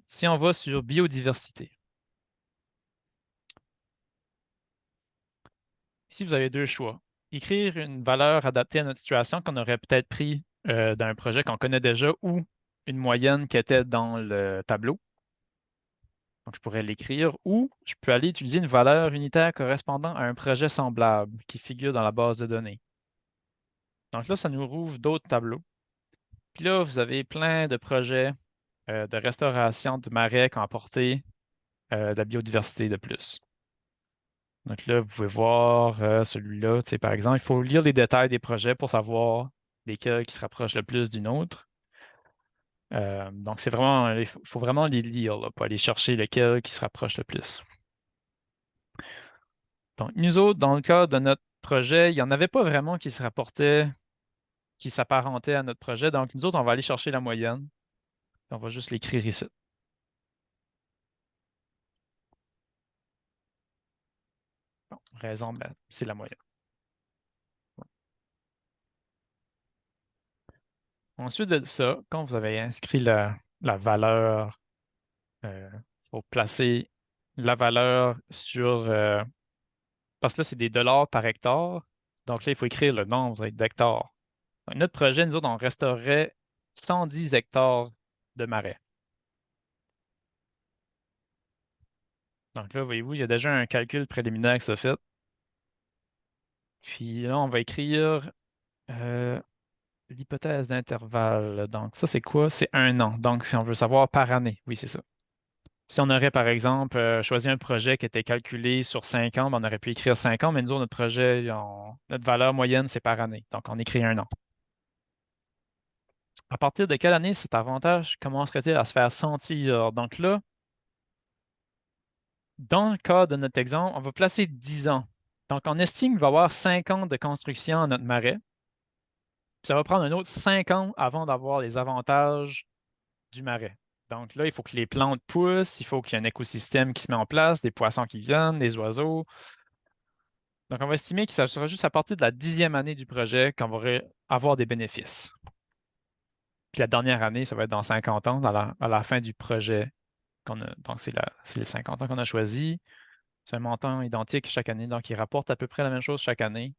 S1: si on va sur biodiversité, ici, vous avez 2 choix. Écrire une valeur adaptée à notre situation qu'on aurait peut-être pris d'un projet qu'on connaît déjà ou une moyenne qui était dans le tableau. Donc, je pourrais l'écrire ou je peux aller utiliser une valeur unitaire correspondant à un projet semblable qui figure dans la base de données. Donc là, ça nous rouvre d'autres tableaux. Puis là, vous avez plein de projets de restauration de marais qui ont apporté de la biodiversité de plus. Donc là, vous pouvez voir celui-là, tu sais, par exemple, il faut lire les détails des projets pour savoir lesquels qui se rapprochent le plus d'une autre. Donc, c'est vraiment, faut vraiment les lire là, pour aller chercher lequel qui se rapproche le plus. Donc, nous autres, dans le cas de notre projet, il n'y en avait pas vraiment qui se rapportaient, qui s'apparentaient à notre projet. Donc, nous autres, on va aller chercher la moyenne. On va juste l'écrire ici. Bon, raison, ben, c'est la moyenne. Ensuite de ça, quand vous avez inscrit la valeur, il faut placer la valeur sur, parce que là, c'est des dollars par hectare. Donc là, il faut écrire le nombre d'hectares. Donc, notre projet, nous autres, on restaurerait 110 hectares de marais. Donc là, voyez-vous, il y a déjà un calcul préliminaire qui s'est fait. Puis là, on va écrire euh, l'hypothèse d'intervalle. Donc, ça, c'est quoi? C'est 1 an. Donc, si on veut savoir par année, oui, c'est ça. Si on aurait, par exemple, choisi un projet qui était calculé sur 5 ans, ben, on aurait pu écrire 5 ans, mais nous, autres, notre projet, notre valeur moyenne, c'est par année. Donc, on écrit 1 an. À partir de quelle année cet avantage commencerait-il à se faire sentir? Donc là, dans le cas de notre exemple, on va placer 10 ans. Donc, on estime qu'il va y avoir 5 ans de construction à notre marais. Puis ça va prendre un autre 5 ans avant d'avoir les avantages du marais. Donc là, il faut que les plantes poussent, il faut qu'il y ait un écosystème qui se met en place, des poissons qui viennent, des oiseaux. Donc, on va estimer que ça sera juste à partir de la 10e année du projet qu'on va avoir des bénéfices. Puis la dernière année, ça va être dans 50 ans, à la fin du projet qu'on a. Donc, c'est les 50 ans qu'on a choisi. C'est un montant identique chaque année, donc il rapporte à peu près la même chose chaque année.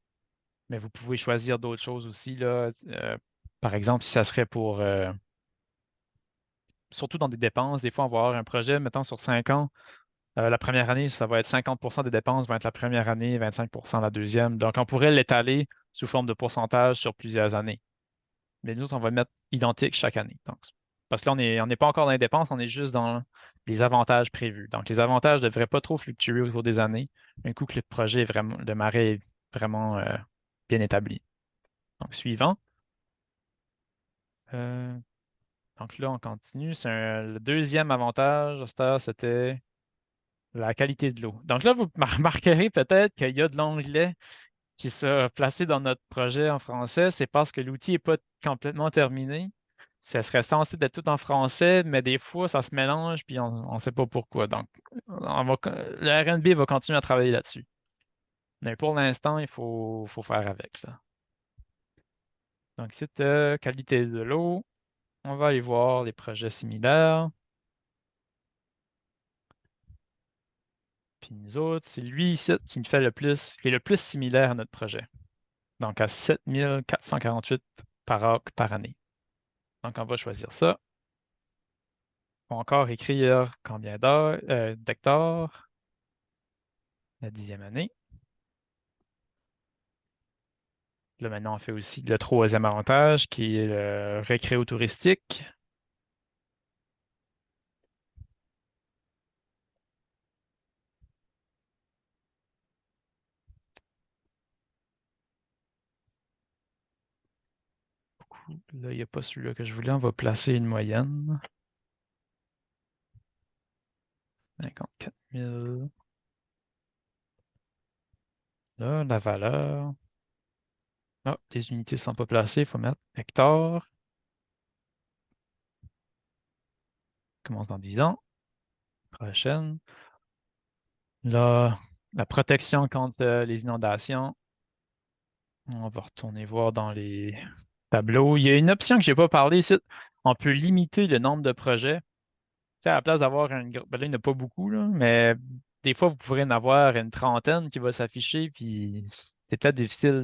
S1: Mais vous pouvez choisir d'autres choses aussi, là. Par exemple, si ça serait pour, surtout dans des dépenses, des fois, on va avoir un projet, mettons, sur 5 ans. La première année, ça va être 50% des dépenses vont être la première année, 25% la deuxième. Donc, on pourrait l'étaler sous forme de pourcentage sur plusieurs années. Mais nous, on va le mettre identique chaque année. Donc, parce que là, on n'est pas encore dans les dépenses, on est juste dans les avantages prévus. Donc, les avantages ne devraient pas trop fluctuer au cours des années, un coup que le projet est vraiment, le marais est vraiment bien établi. Donc, suivant. Euh, donc là, on continue. Le deuxième avantage, c'était la qualité de l'eau. Donc là, vous remarquerez peut-être qu'il y a de l'onglet qui s'est placé dans notre projet en français. C'est parce que l'outil n'est pas complètement terminé. Ça serait censé être tout en français, mais des fois, ça se mélange, puis on ne sait pas pourquoi. Donc, le RNB va continuer à travailler là-dessus. Mais pour l'instant, faut faire avec, là. Donc, site qualité de l'eau, on va aller voir les projets similaires. Puis nous autres, c'est lui ici qui nous fait le plus, qui est le plus similaire à notre projet. Donc à 7448 par acre par année. Donc on va choisir ça. On va encore écrire combien d'hectares la 10e année. Là, maintenant, on fait aussi le troisième avantage qui est le récréo-touristique. Là, il n'y a pas celui-là que je voulais. On va placer une moyenne. 54 000. Là, la valeur. Ah, les unités ne sont pas placées. Il faut mettre hectare. Commence dans 10 ans. Prochaine. Là, la protection contre les inondations. On va retourner voir dans les tableaux. Il y a une option que je n'ai pas parlé ici. On peut limiter le nombre de projets. Tu sais, à la place d'avoir ben là, il n'y en a pas beaucoup, là, mais des fois, vous pourrez en avoir une trentaine qui va s'afficher, puis c'est peut-être difficile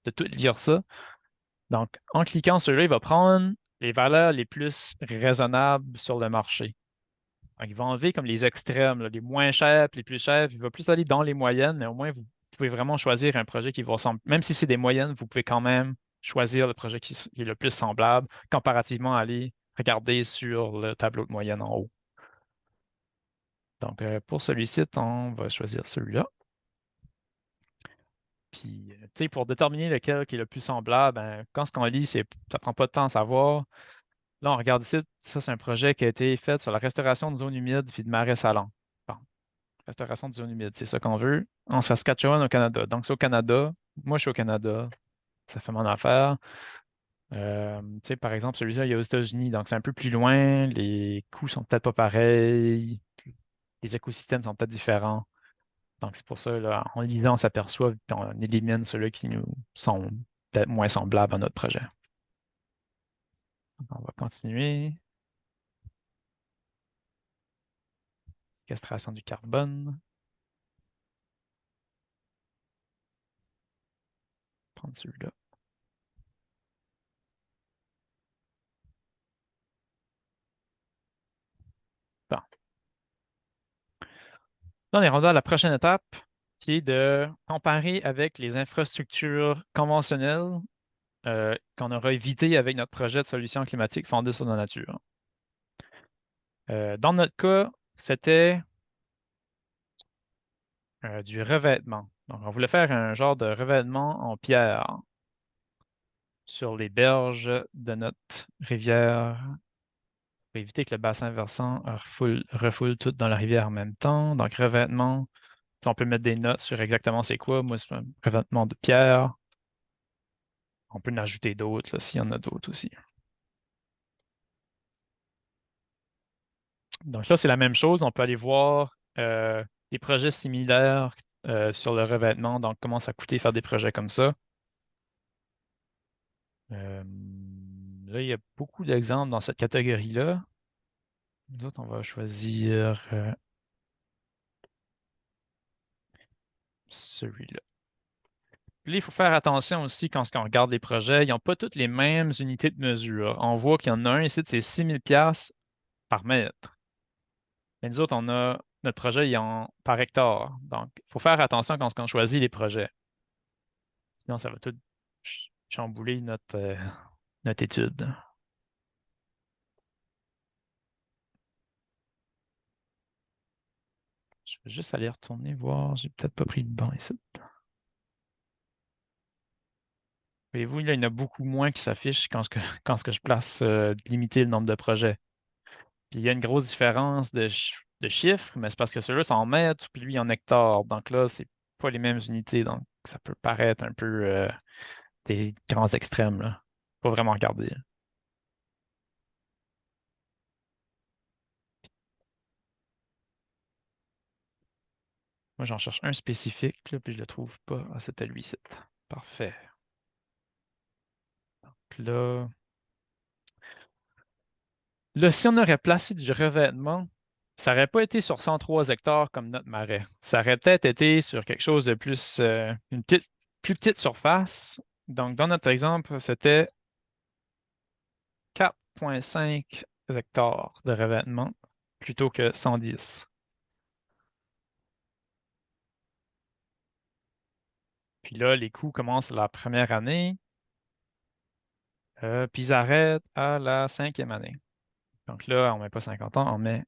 S1: de tout lire ça. Donc, en cliquant sur là, il va prendre les valeurs les plus raisonnables sur le marché. Donc, il va enlever comme les extrêmes, là, les moins chers, puis les plus chers. Puis il va plus aller dans les moyennes, mais au moins, vous pouvez vraiment choisir un projet qui vous ressemble. Même si c'est des moyennes, vous pouvez quand même choisir le projet qui est le plus semblable, comparativement à aller regarder sur le tableau de moyenne en haut. Donc, pour celui-ci, on va choisir celui-là. Puis, tu sais, pour déterminer lequel qui est le plus semblable, ben, quand ce qu'on lit, ça prend pas de temps à savoir. Là, on regarde ici, ça, c'est un projet qui a été fait sur la restauration de zones humides puis de marais salants. Bon, restauration de zones humides, c'est ça qu'on veut. En Saskatchewan, au Canada. Donc, c'est au Canada. Moi, je suis au Canada. Ça fait mon affaire. Tu sais, par exemple, celui-là, il est aux États-Unis, donc c'est un peu plus loin. Les coûts sont peut-être pas pareils. Les écosystèmes sont peut-être différents. Donc, c'est pour ça, là, en lisant, on s'aperçoit qu'on élimine ceux-là qui nous sont peut-être moins semblables à notre projet. On va continuer. Castration du carbone. Prendre celui-là. Bon. Là, on est rendu à la prochaine étape, qui est de comparer avec les infrastructures conventionnelles qu'on aura évitées avec notre projet de solution climatique fondé sur la nature. Dans notre cas, c'était du revêtement. Donc, on voulait faire un genre de revêtement en pierre sur les berges de notre rivière pour éviter que le bassin versant refoule tout dans la rivière en même temps. Donc, revêtement, on peut mettre des notes sur exactement c'est quoi. Moi, c'est un revêtement de pierre. On peut en ajouter d'autres s'il y en a d'autres aussi. Donc là, c'est la même chose. On peut aller voir des projets similaires sur le revêtement. Donc, comment ça coûtait faire des projets comme ça. Euh, Là, il y a beaucoup d'exemples dans cette catégorie-là. Nous autres, on va choisir celui-là. Puis là, il faut faire attention aussi quand on regarde les projets. Ils n'ont pas toutes les mêmes unités de mesure. On voit qu'il y en a un ici, c'est 6 000 $ par mètre. Mais nous autres, on a notre projet il est par hectare. Donc, il faut faire attention quand on choisit les projets. Sinon, ça va tout chambouler notre étude. Je vais juste aller retourner voir. J'ai peut-être pas pris le banc ici. Voyez-vous, là, il y en a beaucoup moins qui s'affichent quand je place limiter le nombre de projets. Puis il y a une grosse différence de chiffres, mais c'est parce que ceux-là sont en mètres, puis lui en hectares. Donc là, c'est pas les mêmes unités. Donc ça peut paraître un peu des grands extrêmes, là. Faut vraiment regarder. Moi, j'en cherche un spécifique, là, puis je le trouve pas. Ah, c'était lui-ci. Parfait. Puis là, si on aurait placé du revêtement, ça n'aurait pas été sur 103 hectares comme notre marais. Ça aurait peut-être été sur quelque chose de plus, une plus petite surface. Donc, dans notre exemple, c'était 4,5 hectares de revêtement plutôt que 110. Puis là, les coûts commencent la première année, puis ils arrêtent à la 5e année. Donc là, on ne met pas 50 ans, on met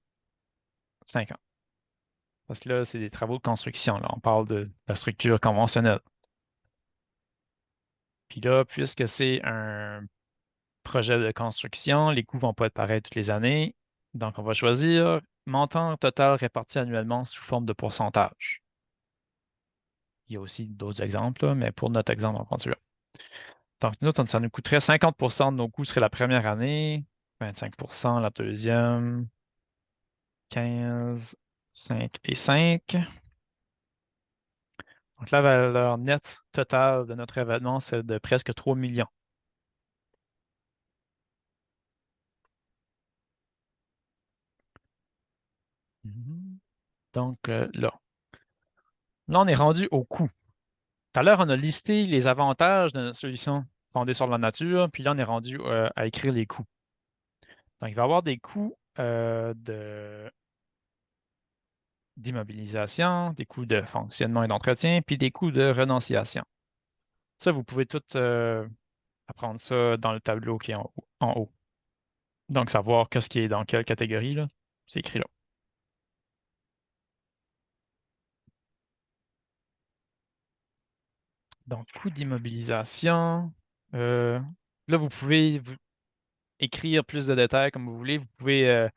S1: 5 ans. Parce que là, c'est des travaux de construction. Là. On parle de la structure conventionnelle. Puis là, puisque c'est un projet de construction, les coûts ne vont pas être pareils toutes les années. Donc, on va choisir montant total réparti annuellement sous forme de pourcentage. Il y a aussi d'autres exemples, là, mais pour notre exemple, on prend celui-là. Donc, nous, ça nous coûterait 50 de nos coûts serait la première année, 25 la deuxième, 15, 5 et 5. Donc, la valeur nette totale de notre événement, c'est de presque 3 millions. Mhm. Donc, là, on est rendu au coût. Tout à l'heure, on a listé les avantages de notre solution fondée sur la nature, puis là, on est rendu à écrire les coûts. Donc, il va y avoir des coûts d'immobilisation, des coûts de fonctionnement et d'entretien, puis des coûts de renonciation. Ça, vous pouvez tout à prendre ça dans le tableau qui est en haut. Donc, savoir qu'est-ce qui est dans quelle catégorie, là, c'est écrit là. Donc, coût d'immobilisation. Euh, Là, vous pouvez écrire plus de détails comme vous voulez. Vous pouvez,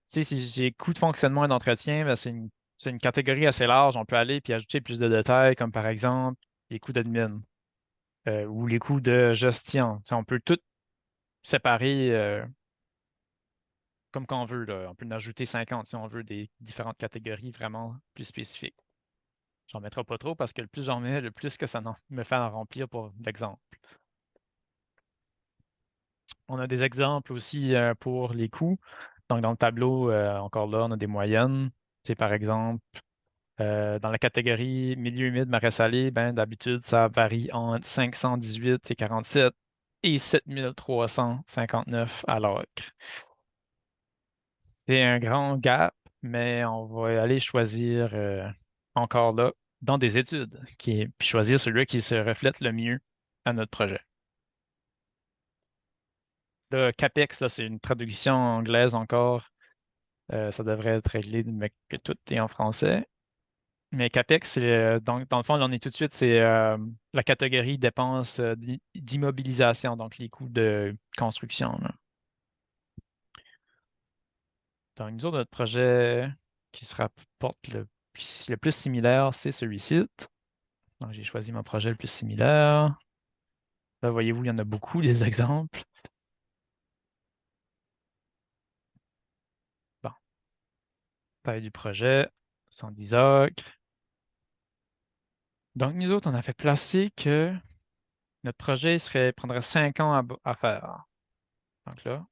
S1: tu sais, si j'ai coût de fonctionnement et d'entretien, ben, c'est une catégorie assez large. On peut aller puis ajouter plus de détails, comme par exemple les coûts d'admin ou les coûts de gestion. Tu sais, on peut tout séparer comme qu'on veut, là. On peut en ajouter 50 si on veut des différentes catégories vraiment plus spécifiques. J'en mettrai pas trop parce que le plus j'en mets, le plus que ça me fait en remplir pour l'exemple. On a des exemples aussi pour les coûts. Donc, dans le tableau, encore là, on a des moyennes. C'est par exemple, dans la catégorie milieu humide, marais salé, ben, d'habitude, ça varie entre 518 et 47 et 7359 à l'acre. C'est un grand gap, mais on va aller choisir encore là dans des études, puis choisir celui qui se reflète le mieux à notre projet. Le CAPEX, là, c'est une traduction anglaise encore. Ça devrait être réglé, mais que tout est en français. Mais CAPEX, donc, dans le fond, là, on est tout de suite, c'est la catégorie dépenses d'immobilisation, donc les coûts de construction, là. Donc, nous autres, notre projet qui se rapporte le plus similaire, c'est celui-ci. Donc, j'ai choisi mon projet le plus similaire. Là, voyez-vous, il y en a beaucoup des exemples. Bon, taille du projet, 110 acres. Donc, nous autres, on a fait placer que notre projet prendrait 5 ans à faire. Donc là,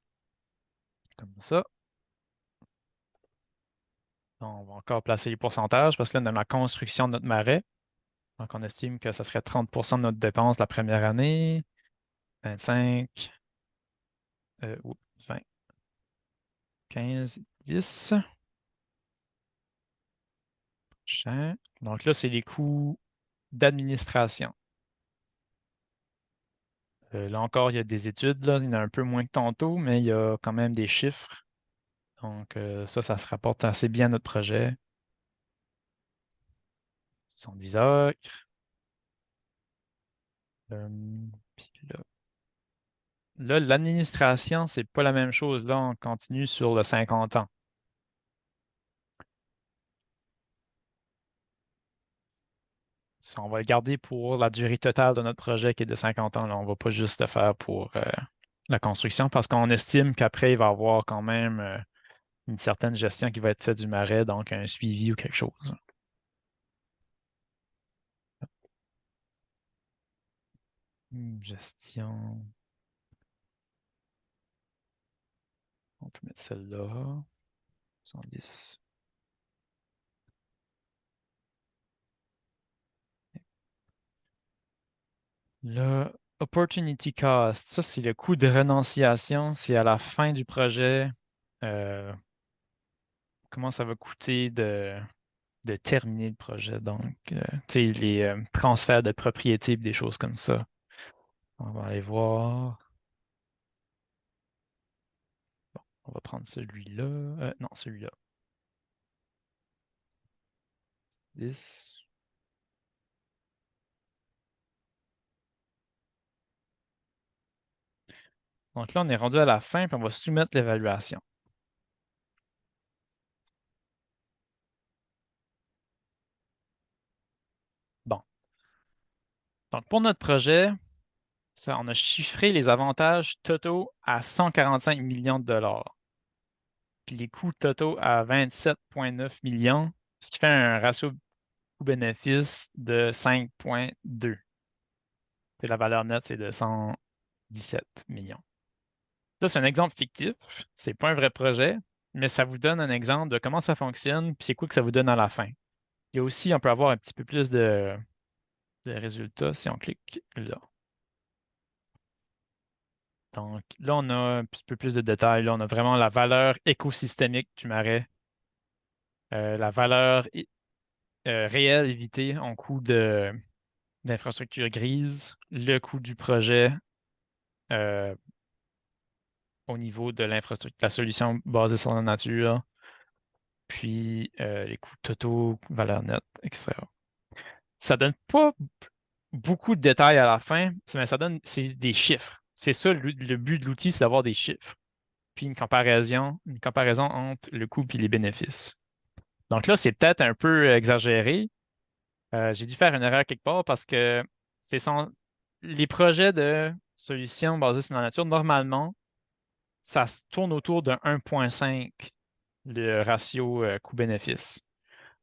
S1: comme ça. On va encore placer les pourcentages parce que là, on a la construction de notre marais. Donc, on estime que ça serait 30 de notre dépense la première année, 25, 20, 15, 10. Prochain. Donc là, c'est les coûts d'administration. Là encore, il y a des études, là. Il y en a un peu moins que tantôt, mais il y a quand même des chiffres. Donc, ça se rapporte assez bien à notre projet. 70 acres. Euh, Puis là, l'administration, c'est pas la même chose. Là, on continue sur le 50 ans. Ça, on va le garder pour la durée totale de notre projet qui est de 50 ans. Là. On ne va pas juste le faire pour la construction parce qu'on estime qu'après, il va y avoir quand même une certaine gestion qui va être faite du marais, donc un suivi ou quelque chose. Gestion. On peut mettre celle-là. 110. Le opportunity cost, ça, c'est le coût de renonciation. C'est à la fin du projet. euh, Comment ça va coûter de terminer le projet. Donc, tu sais, les transferts de propriété et des choses comme ça. On va aller voir. On va prendre celui-là. Non, celui-là. 10. Donc là, on est rendu à la fin, puis on va soumettre l'évaluation. Bon. Donc, pour notre projet, ça, on a chiffré les avantages totaux à 145 millions de dollars, puis les coûts totaux à 27,9 millions, ce qui fait un ratio coût-bénéfice de 5,2. Et la valeur nette, c'est de 117 millions. Ça, c'est un exemple fictif. C'est pas un vrai projet, mais ça vous donne un exemple de comment ça fonctionne, puis c'est quoi que ça vous donne à la fin. Il y a aussi, on peut avoir un petit peu plus de résultats si on clique là. Donc là, on a un petit peu plus de détails. Là, on a vraiment la valeur écosystémique du marais, la valeur réelle évitée en coût d'infrastructure grise, le coût du projet, euh, au niveau de l'infrastructure, la solution basée sur la nature, puis les coûts totaux, valeur nette, etc. Ça donne pas beaucoup de détails à la fin, mais ça donne c'est des chiffres. C'est ça le but de l'outil, c'est d'avoir des chiffres, puis une comparaison entre le coût et les bénéfices. Donc là, c'est peut-être un peu exagéré. J'ai dû faire une erreur quelque part parce que les projets de solutions basées sur la nature, normalement, ça se tourne autour de 1,5 le ratio coût-bénéfice.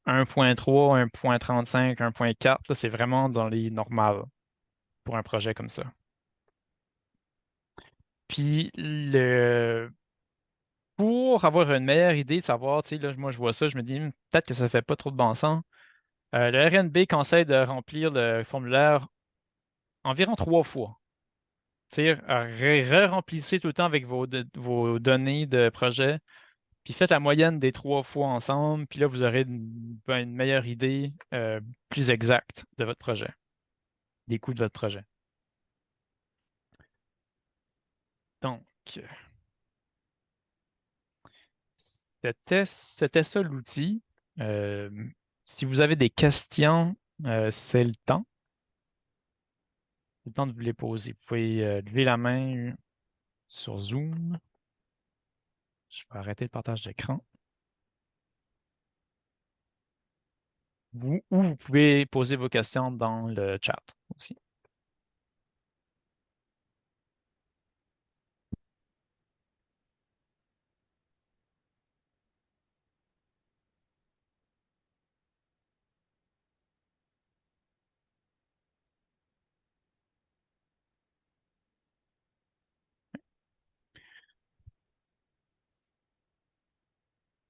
S1: 1,3, 1,35, 1,4, là, c'est vraiment dans les normales pour un projet comme ça. Puis pour avoir une meilleure idée de savoir, tu sais, là, moi je vois ça, je me dis peut-être que ça fait pas trop de bon sens. Le RNB conseille de remplir le formulaire environ 3 fois. Tu sais, re-remplissez tout le temps avec vos données de projet, puis faites la moyenne des 3 fois ensemble, puis là, vous aurez une meilleure idée plus exacte de votre projet, des coûts de votre projet. Donc, c'était ça l'outil. Euh, Si vous avez des questions, c'est le temps. C'est le temps de vous les poser. Vous pouvez lever la main sur Zoom. Je vais arrêter le partage d'écran. Ou vous pouvez poser vos questions dans le chat aussi.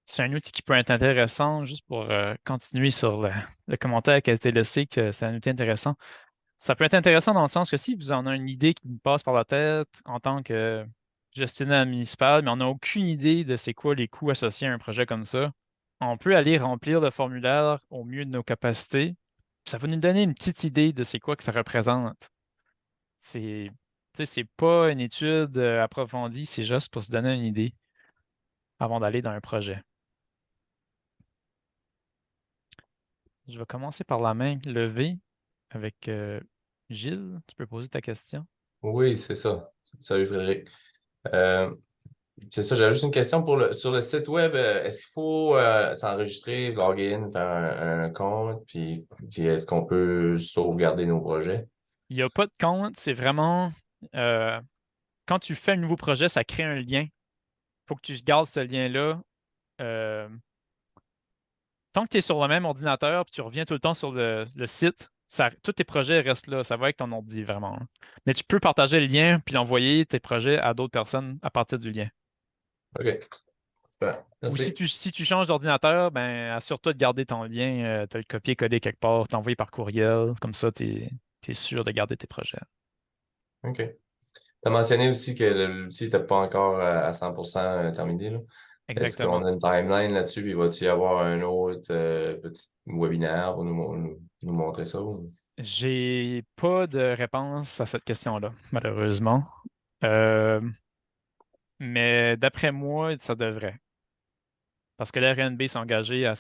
S1: C'est un outil qui peut être intéressant, juste pour continuer sur le commentaire qui a été laissé, que c'est un outil intéressant. Ça peut être intéressant dans le sens que si vous en avez une idée qui vous passe par la tête en tant que gestionnaire municipal, mais on n'a aucune idée de c'est quoi les coûts associés à un projet comme ça, on peut aller remplir le formulaire au mieux de nos capacités. Ça va nous donner une petite idée de c'est quoi que ça représente. C'est, tu sais, c'est pas une étude approfondie, c'est juste pour se donner une idée avant d'aller dans un projet. Je vais commencer par la main levée avec Gilles. Tu peux poser ta question.
S2: Oui, c'est ça. Salut Frédéric. Euh, c'est ça, j'avais juste une question sur le site web. Est-ce qu'il faut s'enregistrer, login, faire un compte, puis est-ce qu'on peut sauvegarder nos projets?
S1: Il n'y a pas de compte, c'est vraiment euh, quand tu fais un nouveau projet, ça crée un lien. Il faut que tu gardes ce lien-là. Euh, Tant que tu es sur le même ordinateur puis tu reviens tout le temps sur le site, tous tes projets restent là. Ça va avec ton ordi, vraiment, hein. Mais tu peux partager le lien puis envoyer tes projets à d'autres personnes à partir du lien.
S2: OK, super.
S1: Ou si
S2: Merci.
S1: tu changes d'ordinateur, ben assure-toi de garder ton lien, tu as le copier-coller quelque part, t'envoyer par courriel. Comme ça, tu es sûr de garder tes projets.
S2: OK. Tu as mentionné aussi que l'outil n'était pas encore à 100% terminé, là. Est-ce qu'on
S1: Exactement.
S2: a une timeline là-dessus, puis va-t-il y avoir un autre petit webinaire pour nous montrer ça?
S1: J'ai pas de réponse à cette question-là, malheureusement. Euh, mais d'après moi, ça devrait. Parce que la RNB s'est engagé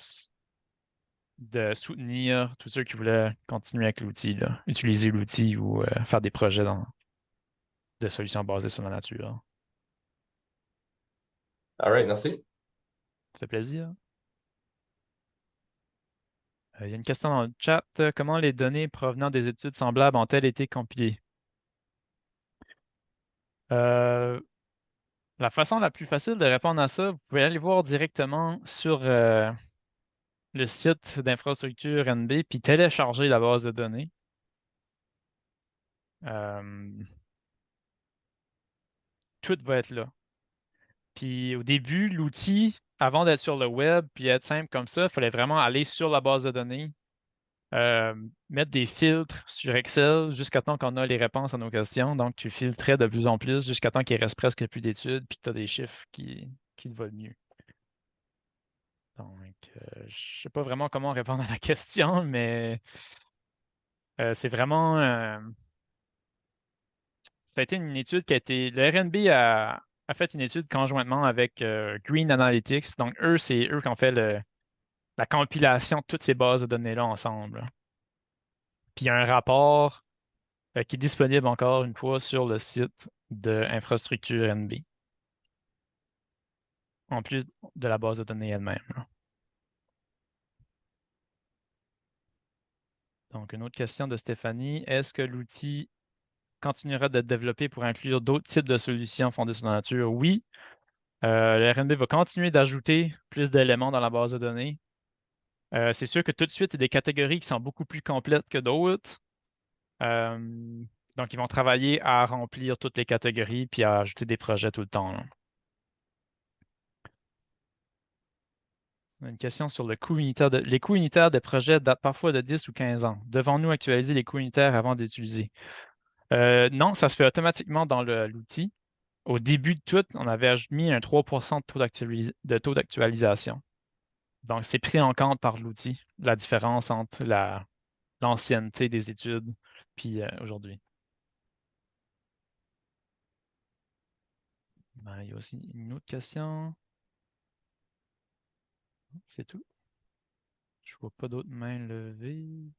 S1: de soutenir tous ceux qui voulaient continuer avec l'outil, là, utiliser l'outil ou faire des projets de solutions basées sur la nature.
S2: All right, merci.
S1: Ça fait plaisir. Il y a une question dans le chat. Comment les données provenant des études semblables ont-elles été compilées? Euh, la façon la plus facile de répondre à ça, vous pouvez aller voir directement sur le site d'infrastructure NB puis télécharger la base de données. Euh, Tout va être là. Puis au début, l'outil, avant d'être sur le web puis être simple comme ça, il fallait vraiment aller sur la base de données, euh, mettre des filtres sur Excel jusqu'à temps qu'on a les réponses à nos questions. Donc, tu filtrais de plus en plus jusqu'à temps qu'il reste presque plus d'études puis que tu as des chiffres qui te valent mieux. Donc, je ne sais pas vraiment comment répondre à la question, mais c'est vraiment ça a été une étude qui a été. Le RNB a fait une étude conjointement avec Green Analytics. Donc, eux, c'est eux qui ont fait la compilation de toutes ces bases de données-là ensemble. Puis, il y a un rapport qui est disponible encore une fois sur le site de Infrastructure NB, en plus de la base de données elle-même. Donc, une autre question de Stéphanie. Est-ce que l'outil continuera d'être développé pour inclure d'autres types de solutions fondées sur la nature? Oui. Le RNB va continuer d'ajouter plus d'éléments dans la base de données. C'est sûr que tout de suite, il y a des catégories qui sont beaucoup plus complètes que d'autres. Euh, donc, ils vont travailler à remplir toutes les catégories puis à ajouter des projets tout le temps, là. Une question sur le coût unitaire. Les coûts unitaires des projets datent parfois de 10 ou 15 ans. Devons-nous actualiser les coûts unitaires avant d'utiliser? Non, ça se fait automatiquement dans l'outil. Au début de tout, on avait mis un 3% de taux d'actualisation. Donc, c'est pris en compte par l'outil, la différence entre l'ancienneté des études puis aujourd'hui. Ben, il y a aussi une autre question. C'est tout. Je vois pas d'autres mains levées.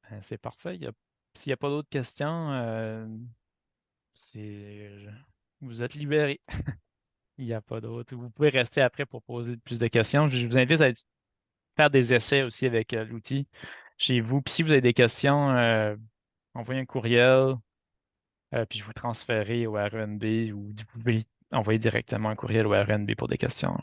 S1: Ben, c'est parfait. S'il n'y a pas d'autres questions, c'est... vous êtes libérés. Il n'y a pas d'autres. Vous pouvez rester après pour poser plus de questions. Je vous invite à faire des essais aussi avec l'outil chez vous. Puis si vous avez des questions, envoyez un courriel, puis je vous transférerai au RNB ou vous pouvez envoyer directement un courriel au RNB pour des questions.